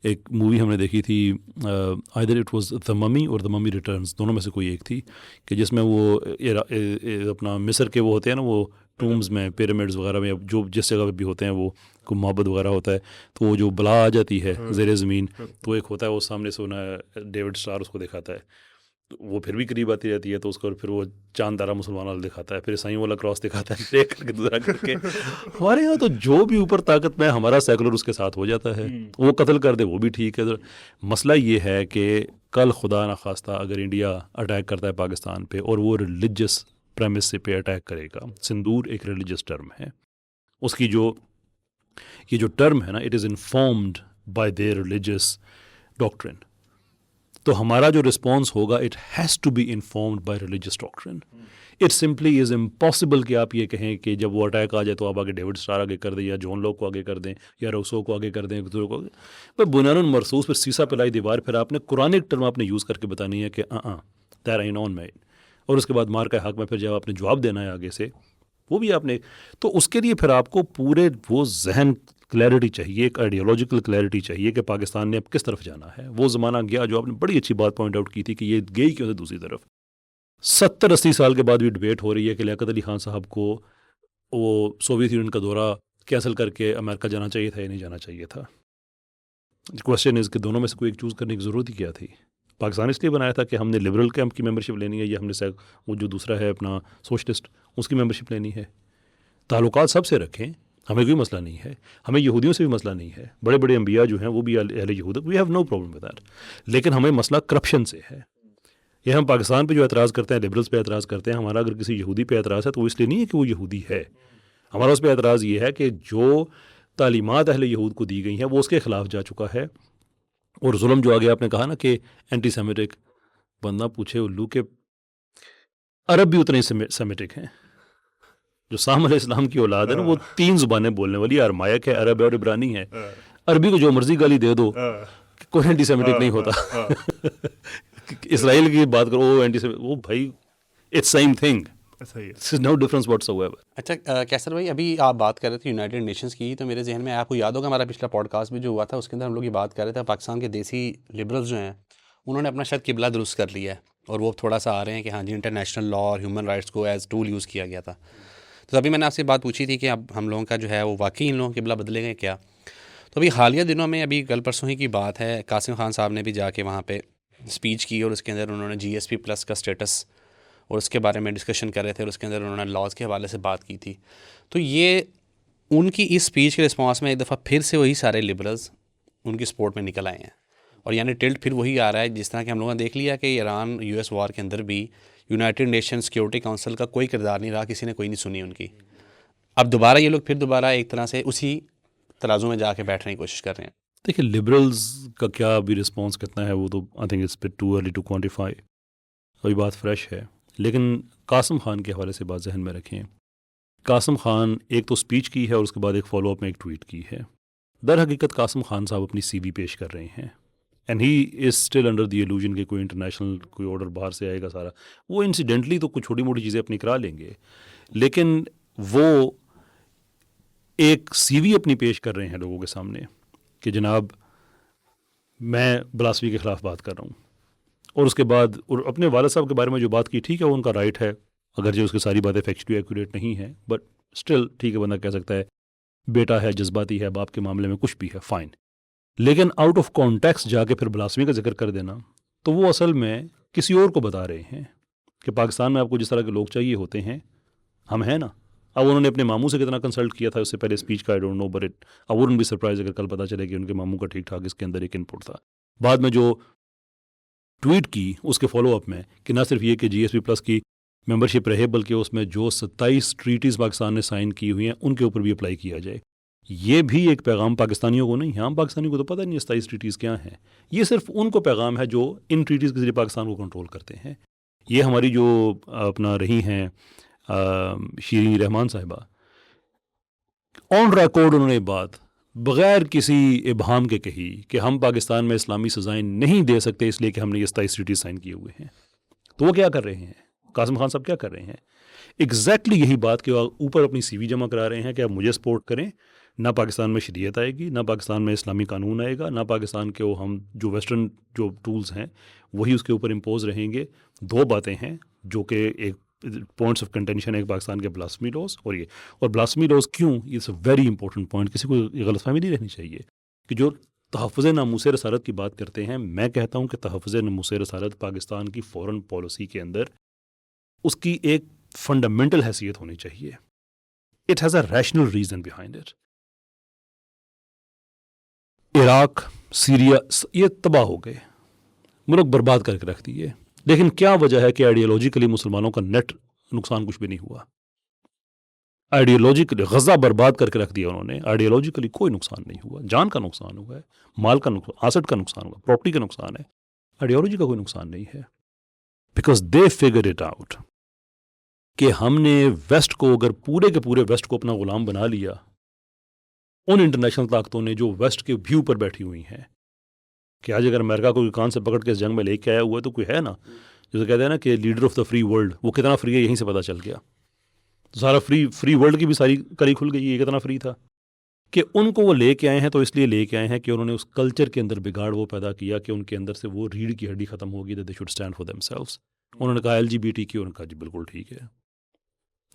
ایک مووی ہم نے دیکھی تھی, either it was the mummy اور دا ممی ریٹرنز, دونوں میں سے کوئی ایک تھی, کہ جس میں وہ اپنا مصر کے وہ ہوتے ہیں نا, وہ ٹومز میں, پیرامڈز وغیرہ میں, جو جس جگہ پہ بھی ہوتے ہیں وہ کوئی محبت وغیرہ ہوتا ہے, تو وہ جو بلا آ جاتی ہے زیر زمین, تو ایک ہوتا ہے وہ سامنے سے ڈیوڈ اسٹار اس کو دکھاتا ہے, وہ پھر بھی قریب آتی رہتی ہے، تو اس کو پھر وہ چاند تارا مسلمان والا دکھاتا ہے، پھر عیسائیوں والا کراس دکھاتا ہے، ایک کر کے دوسرا کر کے. ہمارے یہاں تو جو بھی اوپر طاقت میں ہمارا سیکولر اس کے ساتھ ہو جاتا ہے، وہ قتل کر دے وہ بھی ٹھیک ہے. مسئلہ یہ ہے کہ کل خدا نخواستہ اگر انڈیا اٹیک کرتا ہے پاکستان پہ اور وہ ریلیجس پریمس سے پہ اٹیک کرے گا. سندور ایک ریلیجس ٹرم ہے، اس کی جو یہ جو ٹرم ہے نا، it is informed by their religious doctrine. تو ہمارا جو رسپانس ہوگا it has to be informed by religious doctrine. It simply is impossible کہ آپ یہ کہیں کہ جب وہ اٹیک آ جائے تو آپ آگے ڈیوڈ اسٹار آگے کر دیں، یا جون لوک کو آگے کر دیں، یا روسو کو آگے کر دیں، دوسروں کو آگے. بنیاد مرصوص پھر سیسا پلائی دیوار، پھر آپ نے قرآنک ٹرم آپ نے یوز کر کے بتانی ہے کہ تیرا آن میں، اور اس کے بعد مار کا حق میں پھر جب آپ نے جواب دینا ہے آگے سے وہ بھی آپ نے. تو اس کے لیے پھر آپ کو پورے وہ ذہن کلیئرٹی چاہیے، ایک آئیڈیالوجیکل کلیئرٹی چاہیے کہ پاکستان نے اب کس طرف جانا ہے. وہ زمانہ گیا جو آپ نے بڑی اچھی بات پوائنٹ آؤٹ کی تھی کہ یہ گئی کیوں سے دوسری طرف. 70-80 سال کے بعد بھی ڈبیٹ ہو رہی ہے کہ لیاقت علی خان صاحب کو وہ سوویت یونین کا دورہ کینسل کر کے امریکہ جانا چاہیے تھا یا نہیں جانا چاہیے تھا. کوشچن از کہ دونوں میں سے کوئی ایک چوز کرنے کی ضرورت ہی کیا تھی. پاکستان اس لیے بنایا تھا کہ ہم نے لبرل کیمپ کی ممبرشپ لینی ہے، یا ہم نے وہ جو دوسرا ہے اپنا سوشلسٹ اس کی ممبرشپ لینی ہے. تعلقات سب سے رکھیں، ہمیں کوئی مسئلہ نہیں ہے، ہمیں یہودیوں سے بھی مسئلہ نہیں ہے. بڑے بڑے انبیاء جو ہیں وہ بھی اہل یہود، we have no problem with that. لیکن ہمیں مسئلہ کرپشن سے ہے. یہ ہم پاکستان پہ جو اعتراض کرتے ہیں، لبرلس پہ اعتراض کرتے ہیں، ہمارا اگر کسی یہودی پہ اعتراض ہے تو وہ اس لیے نہیں ہے کہ وہ یہودی ہے. ہمارا اس پہ اعتراض یہ ہے کہ جو تعلیمات اہل یہود کو دی گئی ہیں وہ اس کے خلاف جا چکا ہے. اور ظلم جو آگے آپ نے کہا نا کہ اینٹی سیمیٹک، بندہ پوچھے الو کہ عرب بھی اتنے ہی سیمیٹک ہیں. جو سام علیہ السلام کی اولاد ہے نا، وہ 3 زبانیں بولنے والی، ارمائک ہے، عرب ہے اور عبرانی ہے. عربی کو جو مرضی گالی دے دو، کوئی اینٹی سیمیٹک نہیں ہوتا. اسرائیل کی بات کرو، وہ اینٹی سیمیٹک، وہ بھائی it's same thing, no difference whatsoever. اچھا کیسر بھائی، ابھی آپ بات کر رہے تھے یونائٹڈ نیشنز کی، تو میرے ذہن میں آپ کو یاد ہوگا ہمارا پچھلا پوڈ کاسٹ بھی جو ہوا تھا اس کے اندر ہم لوگ یہ بات کر رہے تھے پاکستان کے دیسی لبرلز جو ہیں انہوں نے اپنا شاید قبلہ درست کر لیا ہے، اور وہ تھوڑا سا آ رہے ہیں کہ ہاں جی انٹرنیشنل لا اور ہیومن رائٹس کو ایز ٹول یوز کیا گیا تھا. تو ابھی میں نے آپ سے بات پوچھی تھی کہ اب ہم لوگوں کا جو ہے وہ واقعی ان لوگوں کے قبلہ بدلے گئے کیا. تو ابھی حالیہ دنوں میں، ابھی کل پرسوں ہی کی بات ہے، قاسم خان صاحب نے بھی جا کے وہاں پہ اسپیچ کی، اور اس کے اندر انہوں نے جی ایس پی پلس کا اسٹیٹس اور اس کے بارے میں ڈسکشن کر رہے تھے، اور اس کے اندر انہوں نے لاز کے حوالے سے بات کی تھی. تو یہ ان کی اس اسپیچ کے رسپانس میں ایک دفعہ پھر سے وہی سارے لبرلز ان کی سپورٹ میں نکل آئے ہیں، اور یعنی ٹلٹ پھر وہی آ رہا ہے جس طرح کہ ہم لوگوں نے دیکھ لیا کہ ایران یو ایس وار کے اندر بھی یونائٹڈ نیشن سیکورٹی کونسل کا کوئی کردار نہیں رہا، کسی نے کوئی نہیں سنی ان کی. اب دوبارہ یہ لوگ پھر دوبارہ ایک طرح سے اسی ترازو میں جا کے بیٹھنے کی کوشش کر رہے ہیں. دیکھیے لبرلز کا کیا ابھی رسپانس کتنا ہے وہ تو I think it's bit too early to quantify. وہی بات فریش ہے. لیکن قاسم خان کے حوالے سے بات ذہن میں رکھیں. قاسم خان ایک تو اسپیچ کی ہے اور اس کے بعد ایک فالو اپ میں ایک ٹویٹ کی ہے. در حقیقت قاسم خان صاحب اپنی سی وی پیش کر رہے ہیں، and he is still under the illusion کہ کوئی انٹرنیشنل کوئی آرڈر باہر سے آئے گا سارا. وہ انسیڈنٹلی تو کچھ چھوٹی موٹی چیزیں اپنی کرا لیں گے، لیکن وہ ایک سی وی اپنی پیش کر رہے ہیں لوگوں کے سامنے کہ جناب میں بلاسفی کے خلاف بات کر رہا ہوں. اور اس کے بعد اور اپنے والد صاحب کے بارے میں جو بات کی، ٹھیک ہے وہ ان کا رائٹ ہے، اگر جو اس کی ساری باتیں فیکچولی ایکوریٹ نہیں ہیں، بٹ اسٹل ٹھیک ہے، بندہ کہہ سکتا ہے بیٹا ہے، جذباتی ہے، باپ کے معاملے میں کچھ بھی ہے، فائن. لیکن آؤٹ آف کانٹیکسٹ جا کے پھر بلاسفی کا ذکر کر دینا، تو وہ اصل میں کسی اور کو بتا رہے ہیں کہ پاکستان میں آپ کو جس طرح کے لوگ چاہیے ہوتے ہیں ہم ہیں نا. اب انہوں نے اپنے ماموں سے کتنا کنسلٹ کیا تھا اس سے پہلے اسپیچ کا، I don't know, but I wouldn't be surprise اگر کل پتہ چلے کہ ان کے ماموں کا ٹھیک ٹھاک اس کے اندر ایک ان پٹ تھا. بعد میں جو ٹویٹ کی اس کے فالو اپ میں کہ نہ صرف یہ کہ جی ایس پی پلس کی ممبرشپ رہے، بلکہ اس میں جو 27 ٹریٹیز پاکستان نے سائن کی ہوئی ہیں ان کے اوپر بھی اپلائی کیا جائے. یہ بھی ایک پیغام پاکستانیوں کو نہیں ہے. عام پاکستانیوں کو تو پتہ نہیں 27 ٹریٹیز کیا ہیں. یہ صرف ان کو پیغام ہے جو ان ٹریٹیز کے ذریعے پاکستان کو کنٹرول کرتے ہیں. یہ ہماری جو اپنا رہی ہیں شیریں رحمان صاحبہ، آن ریکارڈ انہوں نے بات بغیر کسی ابہام کے کہی کہ ہم پاکستان میں اسلامی سزائیں نہیں دے سکتے اس لیے کہ ہم نے یہ 27 ٹریٹیز سائن کیے ہوئے ہیں. تو وہ کیا کر رہے ہیں؟ قاسم خان صاحب کیا کر رہے ہیں؟ ایگزیکٹلی یہی بات کہ اوپر اپنی سی وی جمع کرا رہے ہیں کہ آپ مجھے سپورٹ کریں. نہ پاکستان میں شریعت آئے گی، نہ پاکستان میں اسلامی قانون آئے گا، نہ پاکستان کے وہ ہم جو ویسٹرن جو ٹولز ہیں وہی اس کے اوپر امپوز رہیں گے. 2 باتیں ہیں جو کہ ایک پوائنٹس آف کنٹینشن ہے پاکستان کے بلاسفمی لاز اور بلاسفمی لاز کیوں، it's a very important point. کسی کو یہ غلط فہمی نہیں رہنی چاہیے کہ جو تحفظ ناموس رسالت کی بات کرتے ہیں. میں کہتا ہوں کہ تحفظ ناموس رسالت پاکستان کی فورن پالیسی کے اندر اس کی ایک فنڈامنٹل حیثیت ہونی چاہیے. It has a rational reason behind it. Iraq, Syria یہ تباہ ہو گئے، ملک برباد کر کے رکھ دیے، لیکن کیا وجہ ہے کہ آئیڈیالوجیکلی مسلمانوں کا نیٹ نقصان کچھ بھی نہیں ہوا؟ آئیڈیالوجیکلی غزہ برباد کر کے رکھ دیا انہوں نے، آئیڈیالوجیکلی کوئی نقصان نہیں ہوا. جان کا نقصان ہوا ہے، مال کا نقصان، آسٹ کا نقصان ہوا، پراپرٹی کا نقصان ہے، آئیڈیالوجی کا کوئی نقصان نہیں ہے. Because they figure it out کہ ہم نے ویسٹ کو، اگر پورے کے پورے ویسٹ کو اپنا غلام بنا لیا، ان انٹرنیشنل طاقتوں نے جو ویسٹ کے ویو پر بیٹھی ہوئی ہیں، کہ آج اگر امریکہ کو کان سے پکڑ کے اس جنگ میں لے کے آیا ہوا ہے تو کوئی ہے نا، جسے کہتے ہیں نا کہ leader of the free world, وہ کتنا فری ہے یہیں سے پتہ چل گیا. سارا فری ورلڈ کی بھی ساری کلی کھل گئی، یہ کتنا فری تھا. کہ ان کو وہ لے کے آئے ہیں تو اس لیے لے کے آئے ہیں کہ انہوں نے اس کلچر کے اندر بگاڑ وہ پیدا کیا کہ ان کے اندر سے وہ ریڑھ کی ہڈی ختم ہوگی، they should stand for them selves. انہوں نے کہا LGBT انہوں نے کہا جی بالکل ٹھیک ہے.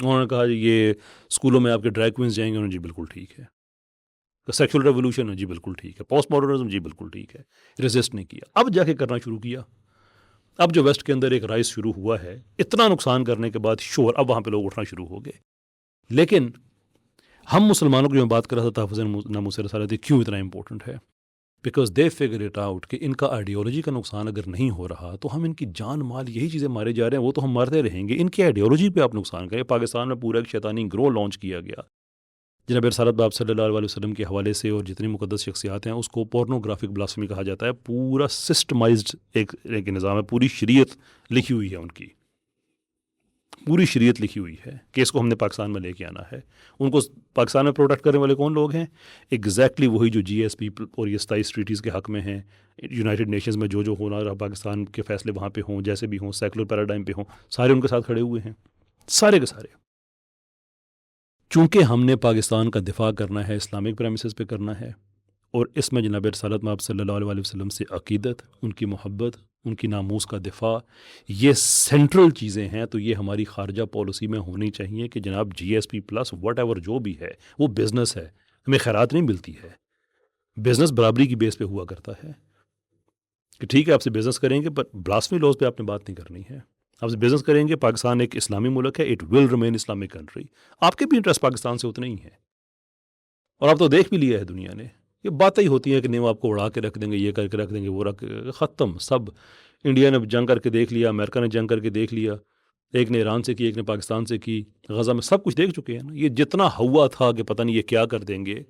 انہوں نے کہا جی یہ اسکولوں میں آپ کے ڈریگ کوئنز جائیں گے، انہوں نے جی بالکل ٹھیک ہے. سیکشل ریولوشن جی بالکل ٹھیک ہے. پوسٹ ماڈرنزم جی بالکل ٹھیک ہے. ریزسٹ نہیں کیا. اب جا کے کرنا شروع کیا. اب جو ویسٹ کے اندر ایک رائز شروع ہوا ہے، اتنا نقصان کرنے کے بعد شور اب وہاں پہ لوگ اٹھنا شروع ہو گئے. لیکن ہم مسلمانوں کی جو بات کر رہا تھا تحفظ ناموس رسالت کیوں اتنا امپورٹنٹ ہے؟ Because they figure it out کہ ان کا آئیڈیالوجی کا نقصان اگر نہیں ہو رہا تو ہم ان کی جان مال یہی چیزیں مارے جا رہے ہیں، وہ تو ہم مارتے رہیں گے. ان کی آئیڈیالوجی پہ آپ نقصان کریں. پاکستان میں پورا ایک شیطانی گروہ لانچ کیا گیا جناب رسالت باب صلی اللہ علیہ وسلم کے حوالے سے، اور جتنی مقدس شخصیات ہیں اس کو پورنوگرافک بلاسفمی کہا جاتا ہے. پورا سسٹمائزڈ ایک نظام ہے، پوری شریعت لکھی ہوئی ہے، ان کی پوری شریعت لکھی ہوئی ہے کہ اس کو ہم نے پاکستان میں لے کے آنا ہے. ان کو پاکستان میں پروٹیکٹ کرنے والے کون لوگ ہیں؟ ایگزیکٹلی وہی جو GSP اور یہ 27 ٹریٹیز کے حق میں ہیں. یونائٹڈ نیشنز میں جو ہونا رہا، پاکستان کے فیصلے وہاں پہ ہوں، جیسے بھی ہوں، سیکولر پیراڈائم پہ ہوں، سارے ان کے ساتھ کھڑے ہوئے ہیں، سارے کے سارے. چونکہ ہم نے پاکستان کا دفاع کرنا ہے، اسلامک پریمیسز پہ کرنا ہے، اور اس میں جناب رسالت مآب صلی اللہ علیہ وسلم سے عقیدت، ان کی محبت، ان کی ناموس کا دفاع، یہ سینٹرل چیزیں ہیں. تو یہ ہماری خارجہ پالیسی میں ہونی چاہیے کہ جناب GSP پلس وٹ ایور جو بھی ہے وہ بزنس ہے، ہمیں خیرات نہیں ملتی ہے. بزنس برابری کی بیس پہ ہوا کرتا ہے کہ ٹھیک ہے آپ سے بزنس کریں گے، پر بلاسفمی لاز پہ آپ نے بات نہیں کرنی ہے. آپ سے بزنس کریں گے، پاکستان ایک اسلامی ملک ہے، it will remain Islamic country. آپ کے بھی انٹرسٹ پاکستان سے اتنے ہی ہیں، اور آپ تو دیکھ بھی لیا ہے دنیا نے. یہ باتیں ہی ہوتی ہیں کہ نہیں وہ آپ کو اڑا کے رکھ دیں گے، یہ کر کے رکھ دیں گے، وہ رکھ ختم سب. انڈیا نے جنگ کر کے دیکھ لیا، امریکہ نے جنگ کر کے دیکھ لیا، ایک نے ایران سے کی، ایک نے پاکستان سے کی. غزہ میں سب کچھ دیکھ چکے ہیں نا. یہ جتنا ہوا تھا کہ پتہ نہیں یہ کیا کر دیں گے،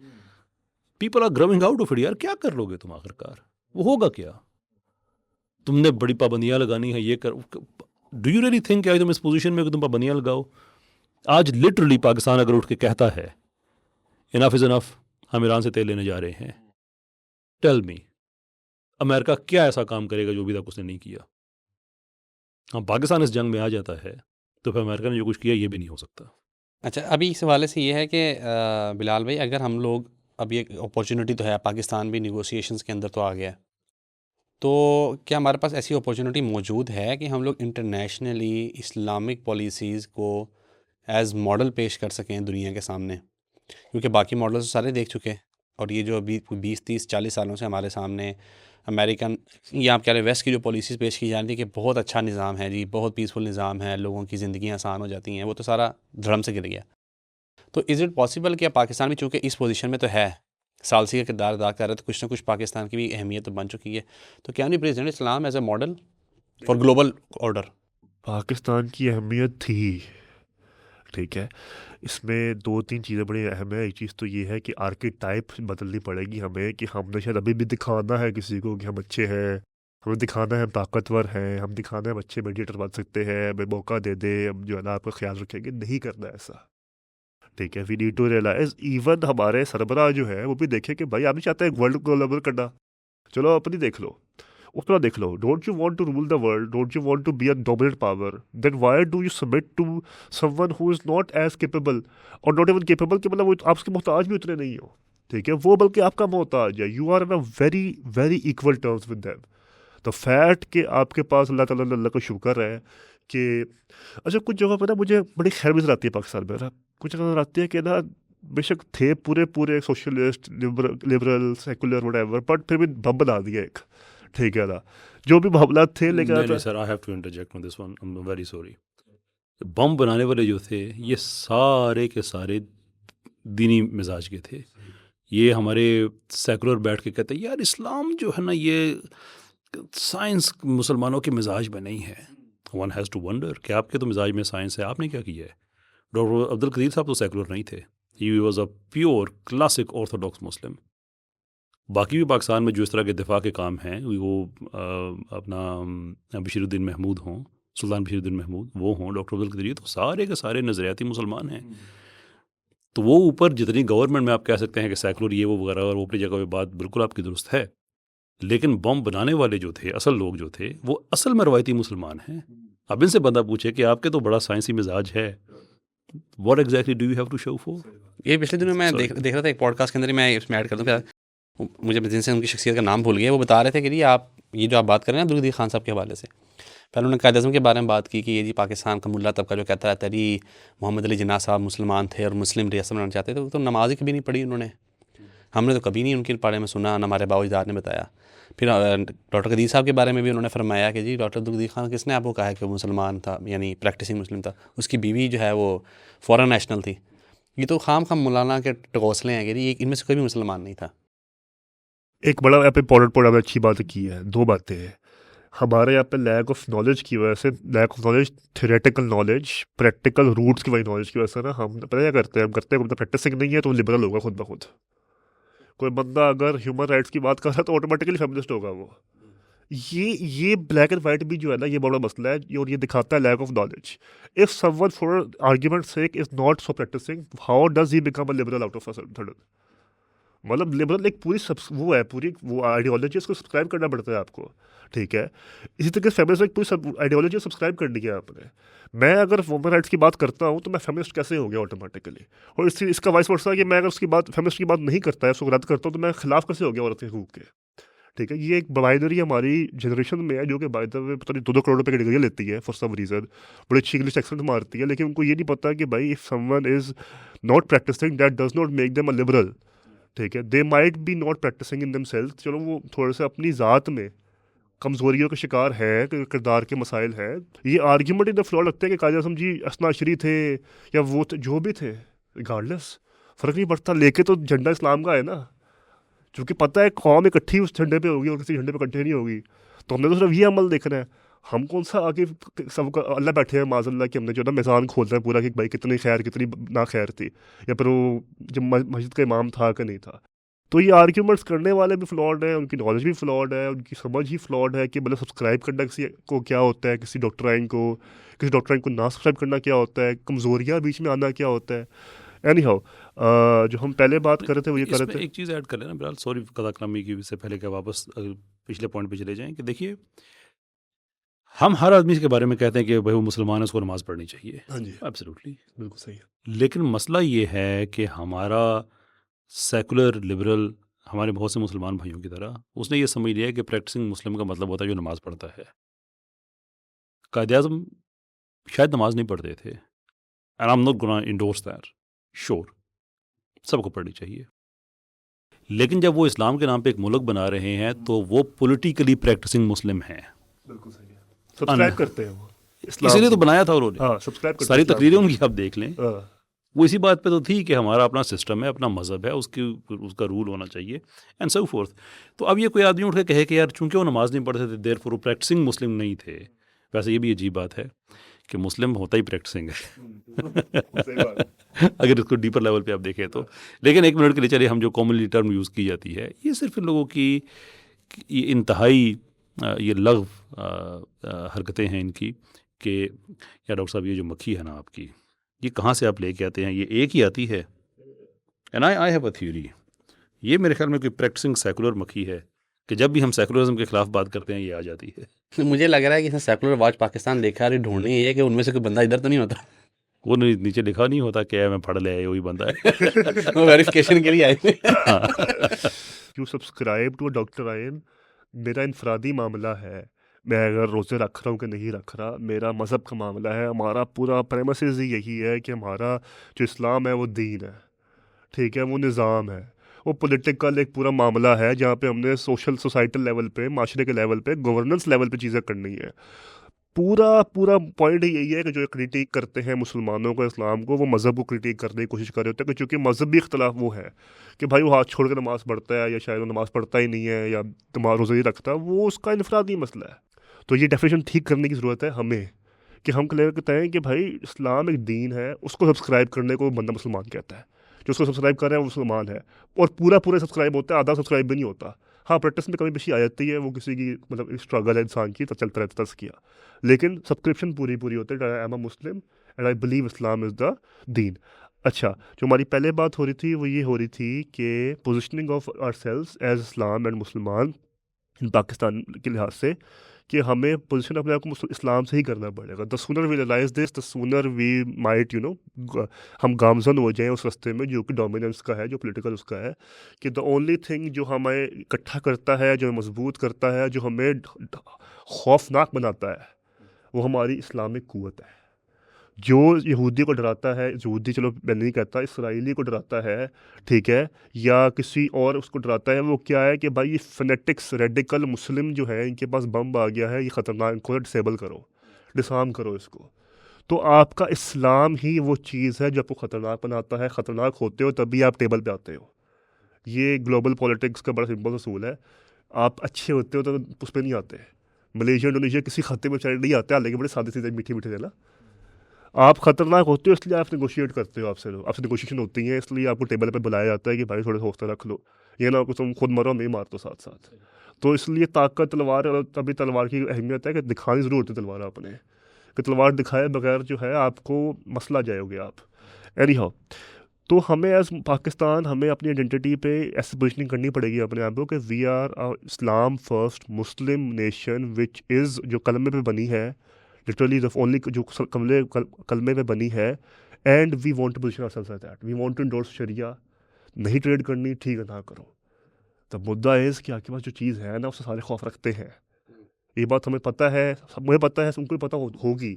people are growing out of it. یار کیا کر لو گے تم آخر کار؟ وہ ہوگا کیا؟ تم نے بڑی پابندیاں لگانی ہیں، یہ کر. ڈو یو ریلی تھنک کہ تم اس پوزیشن میں کہ تم پابندیاں لگاؤ؟ آج لٹرلی پاکستان اگر اٹھ کے کہتا ہے انف از انف، ہم ایران سے تیل لینے جا رہے ہیں، ٹیل می امریکہ کیا ایسا کام کرے گا جو ابھی تک اس نے نہیں کیا؟ ہم پاکستان اس جنگ میں آ جاتا ہے تو پھر امریکہ نے جو کچھ کیا یہ بھی نہیں ہو سکتا. اچھا، ابھی اس حوالے سے یہ ہے کہ بلال بھائی، اگر ہم لوگ، اب یہ اپورچونٹی تو ہے، پاکستان بھی نیگوسیشنز کے اندر تو آ گیا ہے، تو کیا ہمارے پاس ایسی اپورچونٹی موجود ہے کہ ہم لوگ انٹرنیشنلی اسلامک پالیسیز کو ایز ماڈل پیش کر سکیں دنیا کے سامنے؟ کیونکہ باقی ماڈلز سارے دیکھ چکے، اور یہ جو ابھی 20 30 40 سالوں سے ہمارے سامنے امریکن یا آپ کہہ رہے ویسٹ کی جو پالیسیز پیش کی جاتی ہیں کہ بہت اچھا نظام ہے جی، بہت پیسفل نظام ہے، لوگوں کی زندگیاں آسان ہو جاتی ہیں، وہ تو سارا دھڑم سے گر گیا. تو از اٹ پاسبل کہ پاکستان بھی چونکہ اس پوزیشن میں تو ہے، ثالثی کا کردار ادا کر رہا ہے، تو کچھ نہ کچھ پاکستان کی بھی اہمیت تو بن چکی ہے، تو کیا نہیں present Islam as a model for global order? Pakistan کی اہمیت تھی، ٹھیک ہے. اس میں 2-3 چیزیں بڑی اہم ہیں. ایک چیز تو یہ ہے کہ آرکیٹائپ بدلنی پڑے گی ہمیں، کہ ہم نے شاید ابھی بھی دکھانا ہے کسی کو کہ ہم اچھے ہیں، ہمیں دکھانا ہے ہم طاقتور ہیں، ہم دکھانا ہے ہم اچھے میڈیٹر بن سکتے ہیں، ہمیں موقع دے دے، ہم جو ہے نا آپ کا خیال رکھیں گے. نہیں کرنا ایسا، ٹھیک ہے. We need to realize, even ہمارے سربراہ جو ہے وہ بھی دیکھیں کہ بھائی آپ نہیں چاہتے ہیں ورلڈ کو گلوبل کرنا، چلو اپنی دیکھ لو، اتنا دیکھ لو. Don't you want to rule the world, don't you want to be a dominant power, then why do you submit to someone who is not as capable, اور ناٹ ایون کیپیبل کہ مطلب آپ کے محتاج بھی اتنے نہیں ہو، ٹھیک ہے، وہ بلکہ آپ کا محتاج ہے. You are in a very very equal terms with them. تو فیٹ کہ آپ کے پاس اللہ تعالیٰ اللہ کا شکر ہے کہ اچھا کچھ جگہ پہ نا مجھے بڑی خیر نظر آتی ہے پاکستان میں نا، کچھ جگہ نظر آتی ہے کہ نا بے شک تھے پورے socialist liberal secular what ever, but پھر بھی بم بنا دیا ایک، ٹھیک ہے نا، جو بھی معاملات تھے لیکن sir I have to interject on this one, I am very sorry. Bomb بنانے والے جو تھے یہ سارے کے سارے دینی مزاج کے تھے. یہ ہمارے سیکولر بیٹھ کے کہتے ہیں یار اسلام جو ہے نا یہ سائنس مسلمانوں کے مزاج میں نہیں ہے. ون ہیز ٹو ونڈر کہ آپ کے تو مزاج میں سائنس ہے، آپ نے کیا کیا ہے. ڈاکٹر عبدالقدیر صاحب تو سیکولر نہیں تھے، he was a pure classic orthodox Muslim. باقی بھی پاکستان میں جو اس طرح کے دفاع کے کام ہیں وہ اپنا بشیر الدین محمود ہوں، سلطان بشیر الدین محمود وہ ہوں، ڈاکٹر عبدالقدیر، تو سارے کے سارے نظریاتی مسلمان ہیں. تو وہ اوپر جتنی گورنمنٹ میں آپ کہہ سکتے ہیں کہ سیکولر یہ وہ وغیرہ، اور وہ اپنی جگہ پہ بات بالکل آپ کی درست ہے، لیکن بم بنانے والے جو تھے اصل لوگ جو تھے وہ اصل میں روایتی مسلمان ہیں. اب ان سے بندہ پوچھے کہ آپ کے تو بڑا سائنسی مزاج ہے، what exactly do you have to show for. یہ پچھلے دنوں میں دیکھ رہا تھا ایک پوڈ کاسٹ کے اندر ہی، میں اس میں ایڈ کر دوں کہ مجھے جن سے ان کی شخصیت کا نام بھول گیا، وہ بتا رہے تھے کہ جی آپ یہ جو آپ بات کر رہے ہیں عبدالقدیر خان صاحب کے حوالے سے، پہلے انہوں نے قائد اعظم کے بارے میں بات کی کہ یہ جی پاکستان کا ملا طبقہ جو کہتا رہتا ہے جی محمد علی جناح صاحب مسلمان تھے اور مسلم ریاست بنانا چاہتے تھے، تو نماز ہی کبھی نہیں پڑھی انہوں نے، ہم نے تو کبھی نہیں ان کے بارے میں سنا، نہ ہمارے باؤ اجداد نے بتایا. پھر ڈاکٹر قدیر صاحب کے بارے میں بھی انہوں نے فرمایا کہ جی ڈاکٹر عبدالقدیر خان کس نے آپ کو کہا ہے کہ وہ مسلمان تھا، یعنی پریکٹسنگ مسلم تھا، اس کی بیوی جو ہے وہ فورن نیشنل تھی. یہ تو خام مولانا کے ٹغوصلے ہیں کہ جی ان میں سے کوئی بھی مسلمان نہیں تھا. ایک بڑا یہاں پہ امپورٹنٹ اچھی بات کی ہے. دو باتیں ہیں ہمارے یہاں پہ، لیک آف نالج کی وجہ سے، leak of knowledge theoretical knowledge, practical roots کی وجہ نالج کی وجہ سے نا ہم پتہ کیا کرتے ہیں، ہم کرتے ہیں پریکٹسنگ نہیں ہے تو لبرل ہوگا خود بخود. کوئی بندہ اگر ہیومن رائٹس کی بات کر رہا ہے تو آٹومیٹکلی فیمنسٹ ہوگا وہ. یہ بلیک اینڈ وائٹ بھی جو ہے نا یہ بڑا مسئلہ ہے، اور یہ دکھاتا ہے lack of knowledge. If some one for argument sake is not so practising, how does he become a liberal out of sudden. مطلب لبرل ایک پوری وہ آئیڈیالوجی اس کو سبسکرائب کرنا پڑتا ہے آپ کو، ٹھیک ہے. اسی طریقے سے فیمنسٹ پوری آئیڈیالوجی سبسکرائب کرنی ہے آپ نے. میں اگر وومن رائٹس کی بات کرتا ہوں تو میں فیمنسٹ کیسے ہو گیا آٹومیٹکلی، اور اس کا وائس ورسا کہ میں اگر اس کی بات فیمنسٹ کی بات نہیں کرتا ہے، اس کو رد کرتا ہوں تو میں خلاف کیسے ہو گیا عورت کے حقوق کے، ٹھیک ہے. یہ ایک بائنری ہماری جنریشن میں ہے جو کہ بائی دا وے پتہ نہیں 2 کروڑ روپے کی ڈگریاں لیتی ہے فار سم ریزن، بڑی اچھی انگلش ایکسنٹ مارتی ہے، لیکن ان کو یہ نہیں پتا کہ بھائی if some one is not practising that does not make them a liberal, ٹھیک ہے. They might be not practising in them self, چلو وہ تھوڑے سے اپنی ذات میں کمزوریوں کا شکار ہے، کردار کے مسائل ہیں. یہ آرگیومنٹ اتنا فلاٹ لگتا ہے کہ قائد اعظم جی اسنا عشری تھے یا وہ جو بھی تھے، ریگارڈلیس فرق نہیں پڑتا، لے کے تو جھنڈا اسلام کا ہے نا. چونکہ پتہ ہے قوم اکٹھی اس جھنڈے پہ ہوگی اور کسی جھنڈے پہ اکٹھے نہیں ہوگی، تو ہم نے تو صرف یہ عمل دیکھنا ہے. ہم کون سا آگے سب کا اللہ بیٹھے ہیں معاذ اللہ کہ ہم نے جو ہے نا میزان کھولنا ہے پورا کہ بھائی کتنی خیر کتنی نا خیر تھی، یا پھر وہ جب مسجد کا امام تھا کہ نہیں تھا. تو یہ آرگیومنٹس کرنے والے بھی فلاڈ ہیں، ان کی نالج بھی فلاڈ ہے، ان کی سمجھ ہی فلاڈ ہے کہ مطلب سبسکرائب کرنا کسی کو کیا ہوتا ہے، کسی ڈاکٹرائن کو نہ سبسکرائب کرنا کیا ہوتا ہے، کمزوریاں بیچ میں آنا کیا ہوتا ہے. اینی ہاؤ جو ہم پہلے بات کر رہے تھے وہ یہ کر رہے تھے. ایک چیز ایڈ کر لینا بلال، سوری قضا کلامی کی سے پہلے کہ واپس پچھلے پوائنٹ پہ چلے جائیں، کہ دیکھیے ہم ہر آدمی کے بارے میں کہتے ہیں کہ بھائی وہ مسلمان ہے، اس کو نماز پڑھنی چاہیے. ہاں جی ایبسلیوٹلی بالکل صحیح ہے. لیکن مسئلہ یہ ہے کہ ہمارا سیکولر لبرل ہمارے بہت سے مسلمان بھائیوں کی طرح اس نے یہ سمجھ لیا کہ پریکٹسنگ مسلم کا مطلب ہوتا ہے جو نماز پڑھتا ہے. قائد اعظم شاید نماز نہیں پڑھتے تھے، and I am not gonna endorse that, شور سب کو پڑھنی چاہیے. لیکن جب وہ اسلام کے نام پہ ایک ملک بنا رہے ہیں تو وہ پولیٹیکلی پریکٹسنگ مسلم ہیں. بالکل صحیح ہے، سبسکرائب کرتے ہیں وہ اسی لیے تو بنایا تھا انہوں نے. ہاں سبسکرائب کرتے ساری ہیں تقریریں ان کی آپ دیکھ لیں، ہاں وہ اسی بات پہ تو تھی کہ ہمارا اپنا سسٹم ہے، اپنا مذہب ہے، اس کا رول ہونا چاہیے اینڈ سو فورتھ. تو اب یہ کوئی آدمی اٹھ کے کہے کہ یار چونکہ وہ نماز نہیں پڑھتے تھے دیر فور وہ پریکٹسنگ مسلم نہیں تھے. ویسے یہ بھی عجیب بات ہے کہ مسلم ہوتا ہی پریکٹسنگ ہے اگر اس کو ڈیپر لیول پہ آپ دیکھیں تو. لیکن ایک منٹ کے لیے چلیے، ہم جو کامنلی ٹرم یوز کی جاتی ہے یہ صرف ان لوگوں کی یہ انتہائی یہ لغو حرکتیں ہیں ان کی کہ یا ڈاکٹر صاحب یہ جو مکھی ہے نا آپ کی، یہ کہاں سے آپ لے کے آتے ہیں، یہ ایک ہی آتی ہے. And I have a theory, یہ میرے خیال میں کوئی پریکٹسنگ سیکولر مکھی ہے کہ جب بھی ہم سیکولرزم کے خلاف بات کرتے ہیں یہ آ جاتی ہے. مجھے لگ رہا ہے کہ اس نے سیکولر واچ پاکستان دیکھا ہے اور ڈھونڈنی یہ ہے کہ ان میں سے کوئی بندہ ادھر تو نہیں ہوتا. وہ نیچے لکھا نہیں ہوتا کہ میں پڑھ لے وہی بندہ ہے، وہ ویریفیکیشن کے لیے آئے تھے. یو سبسکرائب ٹو ڈاکٹر آئین، میرا انفرادی معاملہ ہے، میں اگر روزے رکھ رہا ہوں کہ نہیں رکھ رہا میرا مذہب کا معاملہ ہے. ہمارا پورا پریمسز ہی یہی ہے کہ ہمارا جو اسلام ہے وہ دین ہے، ٹھیک ہے، وہ نظام ہے، وہ پولیٹیکل ایک پورا معاملہ ہے جہاں پہ ہم نے سوشل سوسائٹل لیول پہ، معاشرے کے لیول پہ، گورننس لیول پہ چیزیں کرنی ہے. پورا پوائنٹ یہی ہے کہ جو کرٹیک کرتے ہیں مسلمانوں کو، اسلام کو، وہ مذہب کو کرٹیک کرنے کی کوشش کر رہے ہوتے ہیں، کہ چونکہ مذہبی اختلاف وہ ہے کہ بھائی وہ ہاتھ چھوڑ کے نماز پڑھتا ہے، یا شاید وہ نماز پڑھتا ہی نہیں ہے، یا روزہ نہیں رکھتا، وہ اس کا انفرادی مسئلہ ہے. تو یہ ڈیفینیشن ٹھیک کرنے کی ضرورت ہے ہمیں، کہ ہم کلیئر کرتے ہیں کہ بھائی اسلام ایک دین ہے، اس کو سبسکرائب کرنے کو بندہ مسلمان کہتا ہے. جو اس کو سبسکرائب کر رہا ہے وہ مسلمان ہے، اور پورا سبسکرائب ہوتا ہے، آدھا سبسکرائب بھی نہیں ہوتا. ہاں پریکٹس میں کمی بیشی آ جاتی ہے، وہ کسی کی مطلب اسٹرگل ہے انسان کی، تو چلتا رہتا تزکیہ، لیکن سبسکرپشن پوری ہوتی ہے. I am a Muslim and I believe Islam is the دین. اچھا، جو ہماری پہلے بات ہو رہی تھی وہ یہ ہو رہی تھی کہ positioning of ourselves as Islam and مسلمان ان پاکستان کے لحاظ سے، کہ ہمیں پوزیشن اپنے آپ کو اسلام سے ہی کرنا پڑے گا. The sooner we realise this, the sooner we might ہم گامزن ہو جائیں اس رستے میں جو کہ ڈومیننس کا ہے، جو پولیٹیکل اس کا ہے، کہ دا اونلی تھنگ جو ہمیں اکٹھا کرتا ہے، جو مضبوط کرتا ہے، جو ہمیں خوفناک بناتا ہے، وہ ہماری اسلامک قوت ہے. جو یہودی کو ڈراتا ہے، یہودی چلو میں نہیں کہتا، اسرائیلی کو ڈراتا ہے، ٹھیک ہے، یا کسی اور اس کو ڈراتا ہے، وہ کیا ہے کہ بھائی یہ فنیٹکس ریڈیکل مسلم جو ہے، ان کے پاس بم آ گیا ہے، یہ خطرناک، ان کو ڈسیبل کرو، ڈسارم کرو اس کو. تو آپ کا اسلام ہی وہ چیز ہے جو آپ کو خطرناک بناتا ہے. خطرناک ہوتے ہو تبھی آپ ٹیبل پہ آتے ہو. یہ گلوبل پولیٹکس کا بڑا سمپل اصول ہے. آپ اچھے ہوتے ہو تو اس پہ نہیں آتے. ملیشیا انڈونیشیا کسی خطے میں چڑھ نہیں آتے، حالانکہ بڑے سادے سیدھے میٹھے میٹھے تھے نا. آپ خطرناک ہوتے ہو اس لیے آپ نیگوشیٹ کرتے ہو، آپ سے نیگوشیشن ہوتی ہیں، اس لیے آپ کو ٹیبل پہ بلایا جاتا ہے کہ بھائی تھوڑے حوصلہ رکھ لو، یہ نہ کہ تم خود مرو نہیں مار دو ساتھ ساتھ. تو اس لیے طاقت تلوار، تبھی تلوار کی اہمیت ہے کہ دکھانی ضرور ہوتی ہے تلوار آپ نے، کہ تلوار دکھائے بغیر جو ہے آپ کو مسئلہ جائے گے آپ. اینی ہاؤ، تو ہمیں ایز پاکستان ہمیں اپنی آئیڈینٹی پہ ایسی پوزیشننگ کرنی پڑے گی اپنے آپ کو کہ we are Islam first Muslim nation which is, جو کلمے پہ بنی ہے، لٹرلی دا اونلی، جو کلمے پہ بنی ہے، and we want to position ourselves like that. We want to endorse sharia. نہیں ٹریڈ کرنی، ٹھیک ہے، نہ کرو. دا مدعا از کہ آپ کے پاس جو چیز ہے نا، اس سے سارے خوف رکھتے ہیں. یہ بات ہمیں پتہ ہے، مجھے پتہ ہے، تم کو پتہ ہوگی،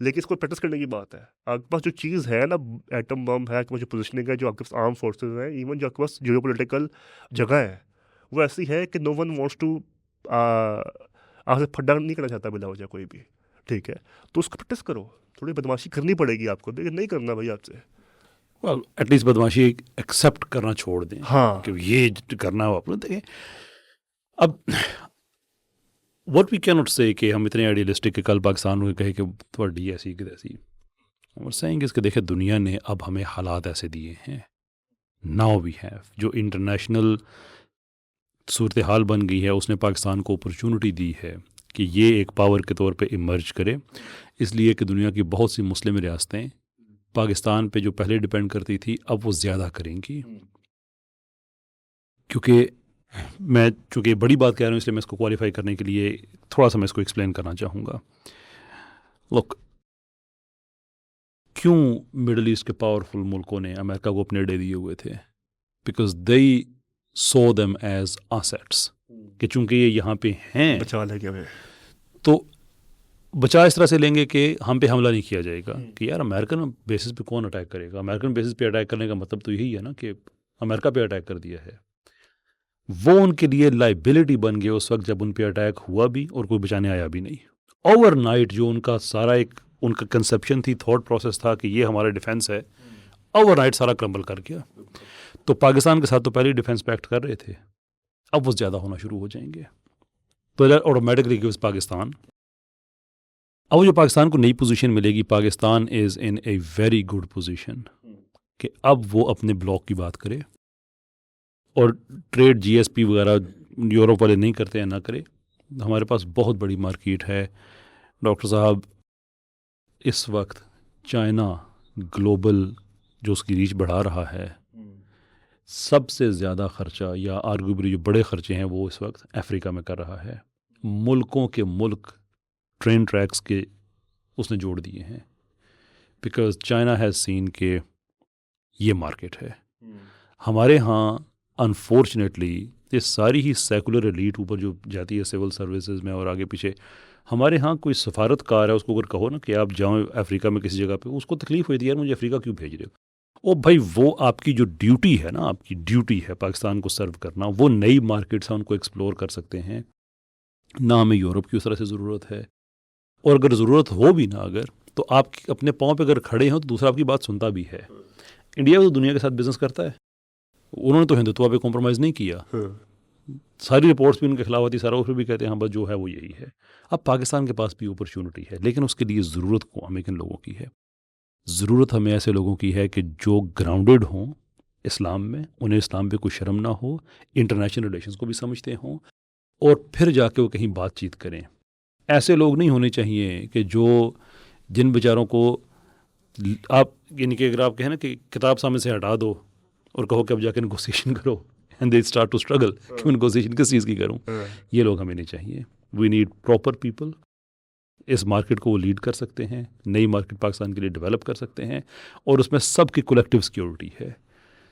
لیکن اس کو پریکٹس کرنے کی بات ہے. آپ کے پاس جو چیز ہے نا، ایٹم بم ہے، آپ کے پاس جو پوزیشننگ ہے، جو آپ کے پاس آرم فورسز ہیں، ایون جو آپ کے پاس جیو پولیٹیکل جگہ ہے، وہ ایسی ہے کہ نو ون وانٹس ٹو آپ سے پھڈا نہیں کرنا چاہتا بلا وجہ کوئی بھی، ٹھیک ہے. تو اس کو پریکٹس کرو، تھوڑی بدماشی کرنی پڑے گی آپ کو، لیکن نہیں کرنا بھائی آپ سے. ایٹ لیسٹ بدماشی ایکسیپٹ کرنا چھوڑ دیں، ہاں، کہ یہ کرنا ہو آپ نے. دیکھیں اب واٹ وی کی ناٹ سے کہ ہم اتنے آئیڈیلسٹک کہ کل پاکستان کو کہے کہ تھوڑی ایسی کہ ایسی. اور سینگ اس کے دیکھے دنیا نے اب ہمیں حالات ایسے دیے ہیں، ناؤ وی ہیو، جو انٹرنیشنل صورتحال بن گئی ہے، اس نے پاکستان کو اپرچونٹی دی ہے کہ یہ ایک پاور کے طور پہ ایمرج کرے. اس لیے کہ دنیا کی بہت سی مسلم ریاستیں پاکستان پہ جو پہلے ڈپینڈ کرتی تھی، اب وہ زیادہ کریں گی. کیونکہ میں چونکہ بڑی بات کہہ رہا ہوں، اس لیے میں اس کو کوالیفائی کرنے کے لیے تھوڑا سا میں اس کو ایکسپلین کرنا چاہوں گا. لک، کیوں مڈل ایسٹ کے پاورفل ملکوں نے امریکہ کو اپنے اڈے دیے ہوئے تھے؟ Because they saw them as assets, کہ چونکہ یہ یہاں پہ ہیں بچا لے گیا ہمیں، تو بچا اس طرح سے لیں گے کہ ہم پہ حملہ نہیں کیا جائے گا. کہ یار امریکن بیسس پہ کون اٹیک کرے گا؟ امریکن بیسس پہ اٹیک کرنے کا مطلب تو یہی ہے نا کہ امریکہ پہ اٹیک کر دیا ہے. وہ ان کے لیے لائبلٹی بن گئے اس وقت جب ان پہ اٹیک ہوا بھی اور کوئی بچانے آیا بھی نہیں. اوور نائٹ جو ان کا سارا ایک ان کا کنسیپشن تھی، تھاٹ پروسیس تھا کہ یہ ہمارا ڈیفینس ہے، اوور نائٹ سارا کرمبل کر گیا. تو پاکستان کے ساتھ تو پہلے ڈیفینس پہ ایکٹ کر رہے تھے، اب وہ زیادہ ہونا شروع ہو جائیں گے. تو آٹومیٹکلی گیوز پاکستان، اب جو پاکستان کو نئی پوزیشن ملے گی، پاکستان از ان اے ویری گڈ پوزیشن کہ اب وہ اپنے بلاک کی بات کرے، اور ٹریڈ جی ایس پی وغیرہ یورپ والے نہیں کرتے ہیں، نہ کرے. ہمارے پاس بہت بڑی مارکیٹ ہے ڈاکٹر صاحب. اس وقت چائنا گلوبل جو اس کی ریچ بڑھا رہا ہے، سب سے زیادہ خرچہ یا آرگوبلی جو بڑے خرچے ہیں وہ اس وقت افریقہ میں کر رہا ہے. ملکوں کے ملک ٹرین ٹریکس کے اس نے جوڑ دیے ہیں، بیکاز چائنا ہیز سین کہ یہ مارکیٹ ہے. ہمارے ہاں انفارچونیٹلی یہ ساری ہی سیکولر ایلیٹ اوپر جو جاتی ہے سول سروسز میں اور آگے پیچھے، ہمارے ہاں کوئی سفارت کار ہے، اس کو اگر کہو نا کہ آپ جاؤ افریقہ میں کسی جگہ پہ، اس کو تکلیف ہوئی تھی، یار مجھے افریقہ کیوں بھیج رہے ہو؟ او بھائی وہ آپ کی جو ڈیوٹی ہے نا، آپ کی ڈیوٹی ہے پاکستان کو سرو کرنا، وہ نئی مارکیٹس ہیں ان کو ایکسپلور کر سکتے ہیں. نہ ہمیں یورپ کی اس طرح سے ضرورت ہے، اور اگر ضرورت ہو بھی نہ اگر، تو آپ اپنے پاؤں پہ اگر کھڑے ہوں تو دوسرا آپ کی بات سنتا بھی ہے. انڈیا تو دنیا کے ساتھ بزنس کرتا ہے، انہوں نے تو ہندوتوا پہ کمپرومائز نہیں کیا. ساری رپورٹس بھی ان کے خلاف ہوتی، سارا اس پہ بھی کہتے ہیں ہاں بس جو ہے وہ یہی ہے. اب پاکستان کے پاس بھی اپرچونٹی ہے، لیکن اس کے لیے ضرورت کو ہمیں کن لوگوں کی ہے؟ ضرورت ہمیں ایسے لوگوں کی ہے کہ جو گراؤنڈڈ ہوں اسلام میں، انہیں اسلام پہ کوئی شرم نہ ہو، انٹرنیشنل ریلیشنز کو بھی سمجھتے ہوں، اور پھر جا کے وہ کہیں بات چیت کریں. ایسے لوگ نہیں ہونے چاہیے کہ جن بیچاروں کو آپ یعنی کہ اگر آپ کہیں نا کہ کتاب سامنے سے ہٹا دو اور کہو کہ اب جا کے نیگوسیشن کرو، and they start to struggle کہ میں نیگوسیشن کس چیز کی کروں. یہ لوگ ہمیں نہیں چاہیے. We need proper people. اس مارکیٹ کو وہ لیڈ کر سکتے ہیں، نئی مارکیٹ پاکستان کے لیے ڈیولپ کر سکتے ہیں، اور اس میں سب کی کولیکٹیو سیکیورٹی ہے.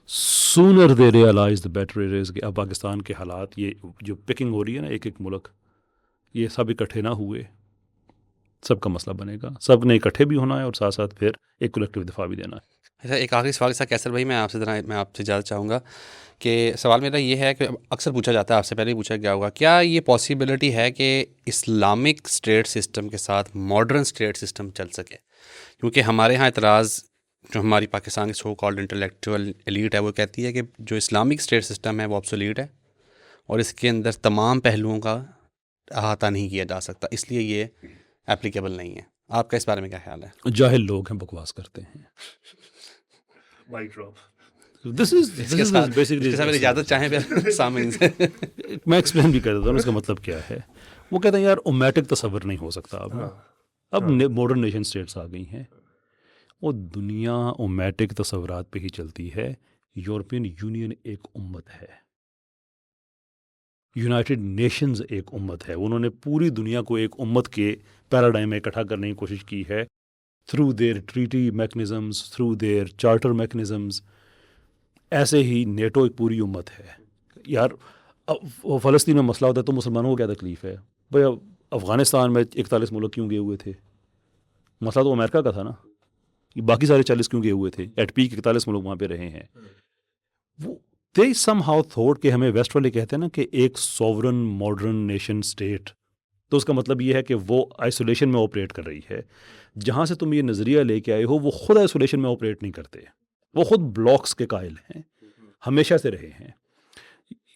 Sooner they realise the better it is کہ اب پاکستان کے حالات، یہ جو پکنگ ہو رہی ہے نا ایک ملک، یہ سب اکٹھے نہ ہوئے، سب کا مسئلہ بنے گا. سب نے اکٹھے بھی ہونا ہے اور ساتھ ساتھ پھر ایک کولیکٹیو دفاع بھی دینا ہے. اچھا، ایک آخری سوال سا کیسر بھائی، میں آپ سے جاننا چاہوں گا کہ سوال میرا یہ ہے کہ اکثر پوچھا جاتا ہے، آپ سے پہلے بھی پوچھا گیا ہوگا، کیا یہ پاسبلٹی ہے کہ اسلامک اسٹیٹ سسٹم کے ساتھ ماڈرن اسٹیٹ سسٹم چل سکے؟ کیونکہ ہمارے ہاں اعتراض جو ہماری پاکستان کی سو کالڈ انٹلیکچوئل ایلیٹ ہے وہ کہتی ہے کہ جو اسلامک اسٹیٹ سسٹم ہے وہ obsolete ہے اور اس کے اندر تمام پہلوؤں کا احاطہ نہیں کیا جا سکتا، اس لیے یہ اپلیکیبل نہیں ہے. آپ کا اس بارے میں کیا خیال ہے؟ جاہل لوگ ہیں، بکواس کرتے ہیں. اجازت چاہیں پھر سامعین سے میں ایکسپلین بھی کر دیتا ہوں اس کا مطلب کیا ہے. وہ کہتے ہیں یار اومیٹک تصور نہیں ہو سکتا اب ماڈرن نیشن اسٹیٹس آ گئی ہیں. وہ دنیا اومیٹک تصورات پہ ہی چلتی ہے. یورپین یونین ایک امت ہے، یونائٹڈ نیشنز ایک امت ہے. انہوں نے پوری دنیا کو ایک امت کے پیراڈائم میں اکٹھا کرنے کی کوشش کی ہے through their treaty mechanisms, through their charter mechanisms. ایسے ہی نیٹو ایک پوری امت ہے. یار فلسطین میں مسئلہ ہوتا ہے تو مسلمانوں کو کیا تکلیف ہے بھائی؟ افغانستان میں 41 ملک کیوں گئے ہوئے تھے؟ مسئلہ تو امریکہ کا تھا نا. باقی سارے 40 کیوں گئے ہوئے تھے؟ ایٹ پیک 41 ملک وہاں پہ رہے ہیں. وہ دے سم ہاؤ تھوٹ کہ ہمیں ویسٹ والے کہتے ہیں نا کہ ایک سوورن ماڈرن نیشن اسٹیٹ، تو اس کا مطلب یہ ہے کہ وہ آئسولیشن میں آپریٹ کر رہی ہے. جہاں سے تم یہ نظریہ لے کے آئے ہو وہ خود آئسولیشن میں آپریٹ نہیں کرتے، وہ خود بلاکس کے قائل ہیں، ہمیشہ سے رہے ہیں.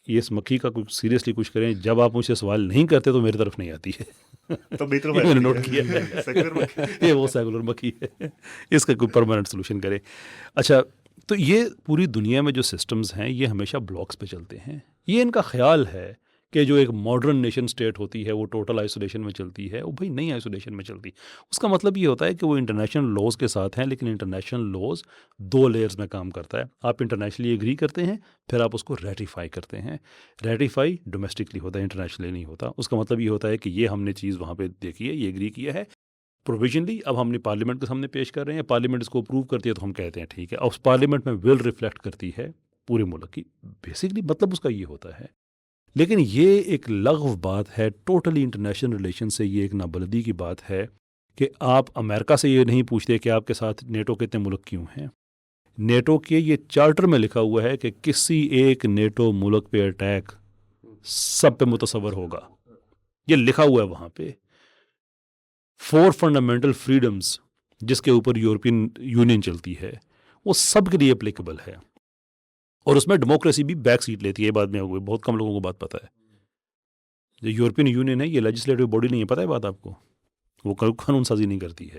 یہ اس مکھی کا کچھ سیریسلی کچھ کریں، جب آپ مجھ سے سوال نہیں کرتے تو میری طرف نہیں آتی ہے. میں نے نوٹ کیا ہے یہ وہ سیکولر مکھی ہے، اس کا کوئی پرماننٹ سولوشن کرے. اچھا، تو یہ پوری دنیا میں جو سسٹمز ہیں یہ ہمیشہ بلاکس پہ چلتے ہیں. یہ ان کا خیال ہے کہ جو ایک ماڈرن نیشن اسٹیٹ ہوتی ہے وہ ٹوٹل آئسولیشن میں چلتی ہے. وہ بھائی نہیں آئسولیشن میں چلتی. اس کا مطلب یہ ہوتا ہے کہ وہ انٹرنیشنل لاز کے ساتھ ہیں، لیکن انٹرنیشنل لاز 2 لیئرز میں کام کرتا ہے. آپ انٹرنیشنلی ایگری کرتے ہیں، پھر آپ اس کو ریٹیفائی کرتے ہیں. ریٹیفائی ڈومیسٹکلی ہوتا ہے، انٹرنیشنلی نہیں ہوتا. اس کا مطلب یہ ہوتا ہے کہ یہ ہم نے چیز وہاں پہ دیکھی ہے، یہ ایگری کیا ہے پروویژنلی، اب ہم نے پارلیمنٹ کے سامنے پیش کر رہے ہیں، پارلیمنٹ اس کو اپروو کرتی ہے تو ہم کہتے ہیں ٹھیک ہے. اور اس پارلیمنٹ میں ول ریفلیکٹ کرتی ہے پورے ملک کی. بیسکلی مطلب اس کا یہ ہوتا ہے. لیکن یہ ایک لغو بات ہے ٹوٹلی انٹرنیشنل ریلیشن سے. یہ ایک نابلدی کی بات ہے کہ آپ امریکہ سے یہ نہیں پوچھتے کہ آپ کے ساتھ نیٹو کے اتنے ملک کیوں ہیں. نیٹو کے یہ چارٹر میں لکھا ہوا ہے کہ کسی ایک نیٹو ملک پہ اٹیک سب پہ متصور ہوگا. یہ لکھا ہوا ہے وہاں پہ. 4 فنڈامنٹل فریڈمز جس کے اوپر یورپین یونین چلتی ہے وہ سب کے لیے اپلیکیبل ہے. اور اس میں ڈیموکریسی بھی بیک سیٹ لیتی ہے. یہ بات میں بہت کم لوگوں کو بات پتہ ہے. جو یورپین یونین ہے یہ لیجسلیٹو باڈی نہیں ہے، پتہ ہے بات آپ کو. وہ قانون سازی نہیں کرتی ہے.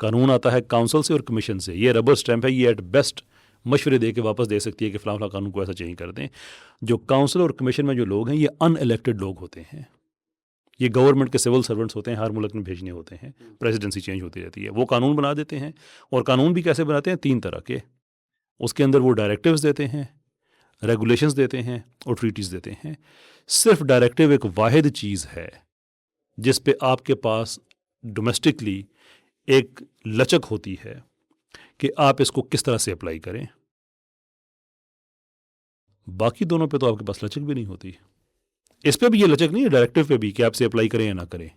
قانون آتا ہے کاؤنسل سے اور کمیشن سے. یہ ربر سٹیمپ ہے. یہ ایٹ بیسٹ مشورے دے کے واپس دے سکتی ہے کہ فلاں فلاں قانون کو ایسا چینج کر دیں. جو کاؤنسل اور کمیشن میں جو لوگ ہیں یہ ان الیکٹڈ لوگ ہوتے ہیں. یہ گورنمنٹ کے سول سرونٹس ہوتے ہیں، ہر ملک میں بھیجنے ہوتے ہیں. پریزیڈنسی چینج ہوتی رہتی ہے. وہ قانون بنا دیتے ہیں. اور قانون بھی کیسے بناتے ہیں؟ 3 طرح کے. اس کے اندر وہ ڈائریکٹیوز دیتے ہیں، ریگولیشنز دیتے ہیں اور ٹریٹیز دیتے ہیں. صرف ڈائریکٹیو ایک واحد چیز ہے جس پہ آپ کے پاس ڈومیسٹکلی ایک لچک ہوتی ہے کہ آپ اس کو کس طرح سے اپلائی کریں. باقی دونوں پہ تو آپ کے پاس لچک بھی نہیں ہوتی. اس پہ بھی یہ لچک نہیں ہے ڈائریکٹیو پہ بھی کہ آپ سے اپلائی کریں یا نہ کریں.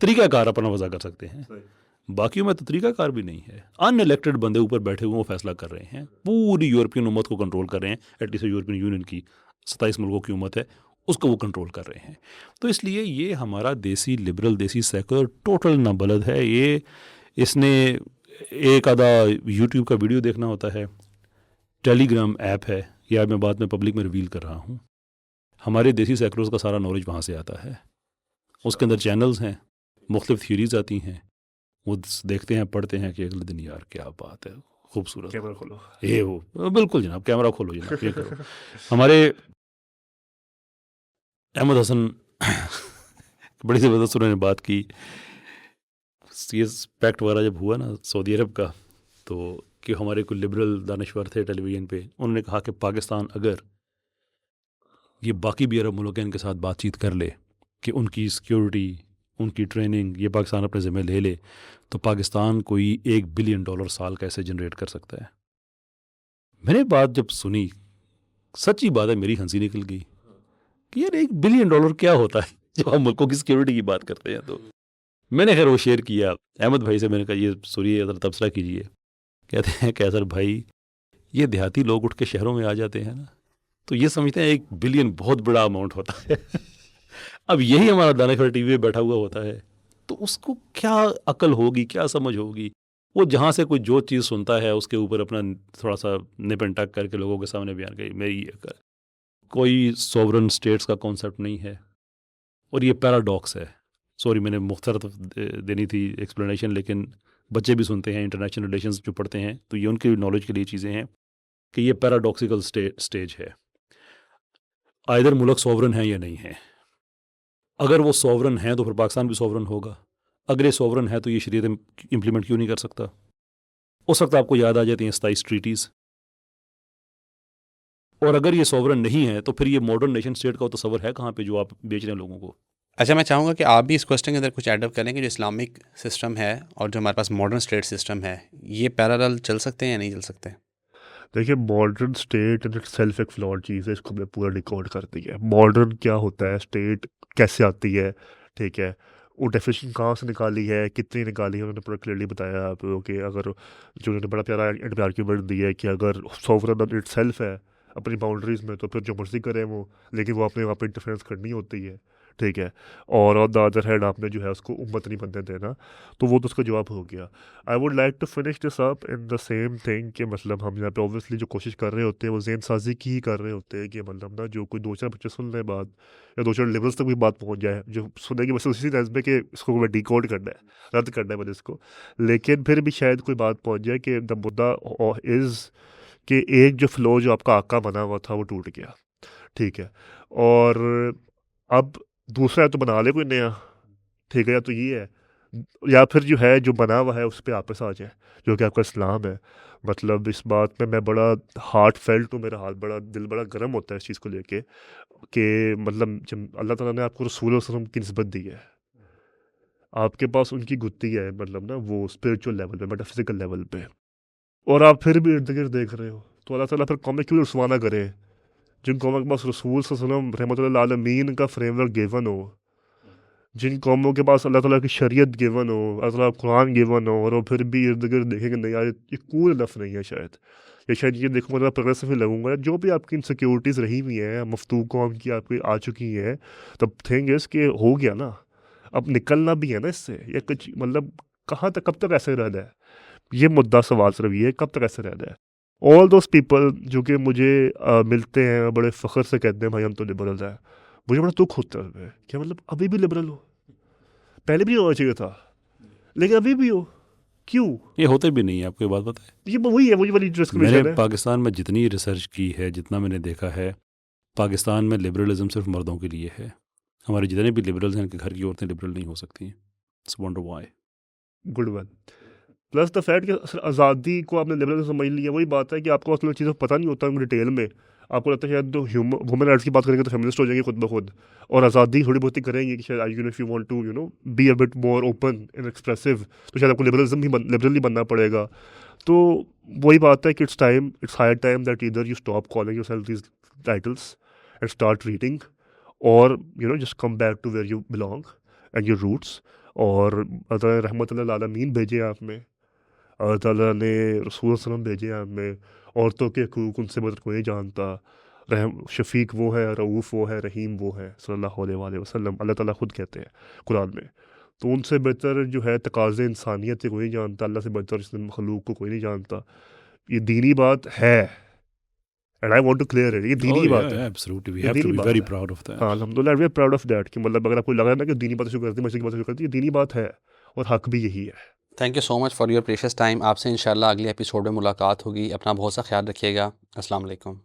طریقہ کار اپنا وضع کر سکتے ہیں باقیوں میں تو طریقہ کار بھی نہیں ہے. ان الیکٹڈ بندے اوپر بیٹھے ہوئے وہ فیصلہ کر رہے ہیں, پوری یورپین امت کو کنٹرول کر رہے ہیں, ایٹ لیسٹ یورپین یونین کی 27 ملکوں کی امت ہے اس کو وہ کنٹرول کر رہے ہیں. تو اس لیے یہ ہمارا دیسی لبرل دیسی سیکولر ٹوٹل نابلد ہے. یہ اس نے ایک آدھا یوٹیوب کا ویڈیو دیکھنا ہوتا ہے, ٹیلی گرام ایپ ہے, یا میں بعد میں پبلک میں ریویل کر رہا ہوں. ہمارے دیسی سیکولرز کا سارا نالج وہاں سے آتا ہے. اس کے اندر چینلز ہیں, مختلف تھیوریز آتی ہیں, وہ دیکھتے ہیں پڑھتے ہیں کہ اگلے دن یار کیا بات ہے, خوبصورت کیمرہ کھولو. یہ وہ بالکل جناب, کیمرہ کھولو جناب, یہ کرو. ہمارے احمد حسن بڑی زبردست انہوں نے بات کی, یہ پیکٹ وغیرہ جب ہوا نا سعودی عرب کا, تو کہ ہمارے کوئی لبرل دانشور تھے ٹیلی ویژن پہ, انہوں نے کہا کہ پاکستان اگر یہ باقی بھی عرب ملک ہیں ان کے ساتھ بات چیت کر لے کہ ان کی سیکیورٹی ان کی ٹریننگ یہ پاکستان اپنے ذمہ لے لے, تو پاکستان کوئی $1 بلین سال کا ایسے جنریٹ کر سکتا ہے. میں نے بات جب سنی, سچی بات ہے میری ہنسی نکل گئی کہ یار $1 بلین کیا ہوتا ہے جب ہم ملکوں کی سیکیورٹی کی بات کرتے ہیں. تو میں نے خیر وہ شیئر کیا احمد بھائی سے, میں نے کہا یہ سنیے ذرا تبصرہ کیجیے. کہتے ہیں کہ اظہر بھائی یہ دیہاتی لوگ اٹھ کے شہروں میں آ جاتے ہیں نا, تو یہ سمجھتے ہیں 1 بلین بہت بڑا اماؤنٹ ہوتا ہے. اب یہی ہمارا دانشور ٹی وی پہ بیٹھا ہوا ہوتا ہے, تو اس کو کیا عقل ہوگی, کیا سمجھ ہوگی. وہ جہاں سے کوئی جو چیز سنتا ہے اس کے اوپر اپنا تھوڑا سا نپ اینڈ ٹک کر کے لوگوں کے سامنے بیان کرے. میری کوئی سوورن اسٹیٹس کا کانسیپٹ نہیں ہے, اور یہ پیراڈاکس ہے. سوری میں نے مختصر دینی تھی ایکسپلینیشن, لیکن بچے بھی سنتے ہیں, انٹرنیشنل ریلیشنز جو پڑھتے ہیں, تو یہ ان کی نالج کے لیے چیزیں ہیں کہ یہ پیراڈاکسیکل سٹیج ہے. آئدر ملک سوورن ہیں یا نہیں ہیں. اگر وہ سوورن ہیں تو پھر پاکستان بھی سوورن ہوگا. اگر یہ سوورن ہے تو یہ شریعت امپلیمنٹ کیوں نہیں کر سکتا. اس وقت آپ کو یاد آ جاتی ہیں 27 ٹریٹیز. اور اگر یہ سوورن نہیں ہے تو پھر یہ ماڈرن نیشن اسٹیٹ کا وہ تصور ہے کہاں پہ جو آپ بیچ رہے ہیں لوگوں کو. اچھا, میں چاہوں گا کہ آپ بھی اس کوسچن کے اندر کچھ ایڈ اپ کریں کہ جو اسلامک سسٹم ہے اور جو ہمارے پاس ماڈرن اسٹیٹ سسٹم ہے, یہ پیرالل چل سکتے ہیں یا نہیں چل سکتے؟ دیکھیے modern state and it self ایک فلاڈ چیز ہے, اس کو ہم نے پورا ریکارڈ کر دی ہے. ماڈرن کیا ہوتا ہے, اسٹیٹ کیسے آتی ہے, ٹھیک ہے, وہ ڈیفینیشن کہاں سے نکالی ہے, کتنی نکالی ہے, انہوں نے پورا کلیئرلی بتایا آپ کو کہ اگر جو انہوں نے بڑا پیارا اینڈ آرگیومنٹ دی ہے کہ اگر سوورن اٹ سیلف ہے اپنی باؤنڈریز میں تو پھر جو مرضی کریں وہ, لیکن وہ اپنے وہاں پہ انٹرفیئرنس کرنی ہوتی ہے, ٹھیک ہے. اور آن دا ادر ہینڈ آپ نے جو ہے اس کو امت نہیں بننے دینا, تو وہ تو اس کا جواب ہو گیا. I would like to finish this up in the same thing کہ مطلب ہم یہاں پہ اوبویسلی جو کوشش کر رہے ہوتے ہیں وہ ذہن سازی کی ہی کر رہے ہوتے ہیں کہ مطلب نا جو کوئی 2-4 بچے سن لیں بات, یا 2-4 لیولس تک بھی بات پہنچ جائے, جو سنیں گے بس اسی طرح میں کہ اس کو میں ڈیکوڈ کرنا ہے, رد کرنا ہے مجھے اس کو, لیکن پھر بھی شاید کوئی بات پہنچ جائے کہ دا مدعا از کہ ایک جو فلو جو آپ کا آقا بنا ہوا تھا وہ ٹوٹ گیا, ٹھیک ہے, اور اب دوسرا ہے تو بنا لے کوئی نیا, ٹھیک ہے, یا تو یہ ہے, یا پھر جو ہے جو بنا ہوا ہے اس پہ آپس آ جائے جو کہ آپ کا اسلام ہے. مطلب اس بات میں بڑا ہارٹ فیلٹ ہوں, میرا ہاتھ بڑا دل بڑا گرم ہوتا ہے اس چیز کو لے کے کہ مطلب جب اللہ تعالیٰ نے آپ کو رسول اللہ علیہ وسلم کی نسبت دی ہے, آپ کے پاس ان کی گتی ہے مطلب نا وہ اسپریچول لیول پہ, میٹا فزیکل لیول پہ, اور آپ پھر بھی ارد گرد دیکھ رہے ہو, تو اللہ تعالیٰ پھر قومیں کیوں رسوانہ کرے جن قوموں کے پاس رسول صلی اللہ علیہ وسلم رحمۃ اللہ عالمین کا فریم ورک گیون ہو, جن قوموں کے پاس اللہ تعالیٰ کی شریعت گیون ہو, اللہ تعالیٰ قرآن گیون ہو, اور وہ پھر بھی ارد گرد دیکھیں گے نہیں یار یہ کول انف نہیں ہے, شاید یہ دیکھوں گا پروگریسو لگوں گا. جو بھی آپ کی انسیکیورٹیز رہی ہوئی ہیں, مفتوح قوم کی آپ کی آ چکی ہیں, تب تھنگ از کہ ہو گیا نا, اب نکلنا بھی ہے نا اس سے, یا کچھ مطلب کہاں تک کب تک ایسے رہنا ہے, یہ مدعا سوال صرف یہ ہے کب تک ایسے رہنا ہے. آل دوز پیپل جو کہ مجھے ملتے ہیں بڑے فخر سے کہتے ہیں بھائی ہم تو لبرل ہیں, مجھے بڑا دکھ ہوتا ہے کہ مطلب ابھی بھی لبرل ہو, پہلے بھی ہونا چاہیے تھا لیکن ابھی بھی ہو, کیوں؟ یہ ہوتے بھی نہیں ہے. آپ کو یہ بات پتہ ہے, یہ وہی ہے, وہی والی میں نے پاکستان میں جتنی ریسرچ کی ہے, جتنا میں نے دیکھا ہے, پاکستان میں لبرلزم صرف مردوں کے لیے ہے. ہمارے جتنے بھی لبرلز ہیں ان کے گھر کی عورتیں لبرل نہیں ہو سکتی ہیں. It's wonder why. Good one. Plus the fact کہ آزادی کو آپ نے لبرل سمجھ لیا, وہی بات ہے کہ آپ کو اصل چیزیں پتہ نہیں ہوتا ان ڈیٹیل میں. آپ کو لگتا ہے شاید وومن رائٹس کی بات کریں گے تو فیمنسٹ ہو جائیں گے خود بخود, اور آزادی تھوڑی بہت ہی کریں گے کہ شاید if you want to be a bit more open and expressive, تو شاید آپ کو لبرل بننا پڑے گا. تو وہی بات ہے کہ it's high time that either you stop calling yourself these titles and start reading, اور just come back to where you belong and your roots. اور اللہ تعالیٰ نے رحمت للعالمین بھیجے آپ میں، اللہ تعالیٰ نے رسول صلی اللہ علیہ وسلم بھیجے آپ میں، عورتوں کے حقوق ان سے بدتر کوئی جانتا، شفیق وہ ہے، رعوف وہ ہے، رحیم وہ ہے صلی اللہ علیہ وآلہ وسلم، اللہ تعالیٰ خود کہتے ہیں قرآن میں. تو ان سے بہتر جو ہے تقاضے انسانیت سے کوئی نہیں جانتا، اللہ سے بہتر اس مخلوق کو کوئی نہیں جانتا. یہ دینی بات ہے، and I want to clear it, یہ دینی بات ہے، absolutely we یہ have to دینی be بات very ہے. proud of that. ہاں الحمد للہ we are proud of that کہ مطلب اگر آپ کو لگ رہا ہے نا کہ دینی بات شروع کرتی ہے، مسجد کی بات شروع کرتی ہے، یہ دینی بات ہے اور حق بھی یہی ہے. Thank you so much for your precious time. آپ سے انشاءاللہ اگلے ایپیسوڈ میں ملاقات ہوگی. اپنا بہت سا خیال رکھیے گا. السلام علیکم.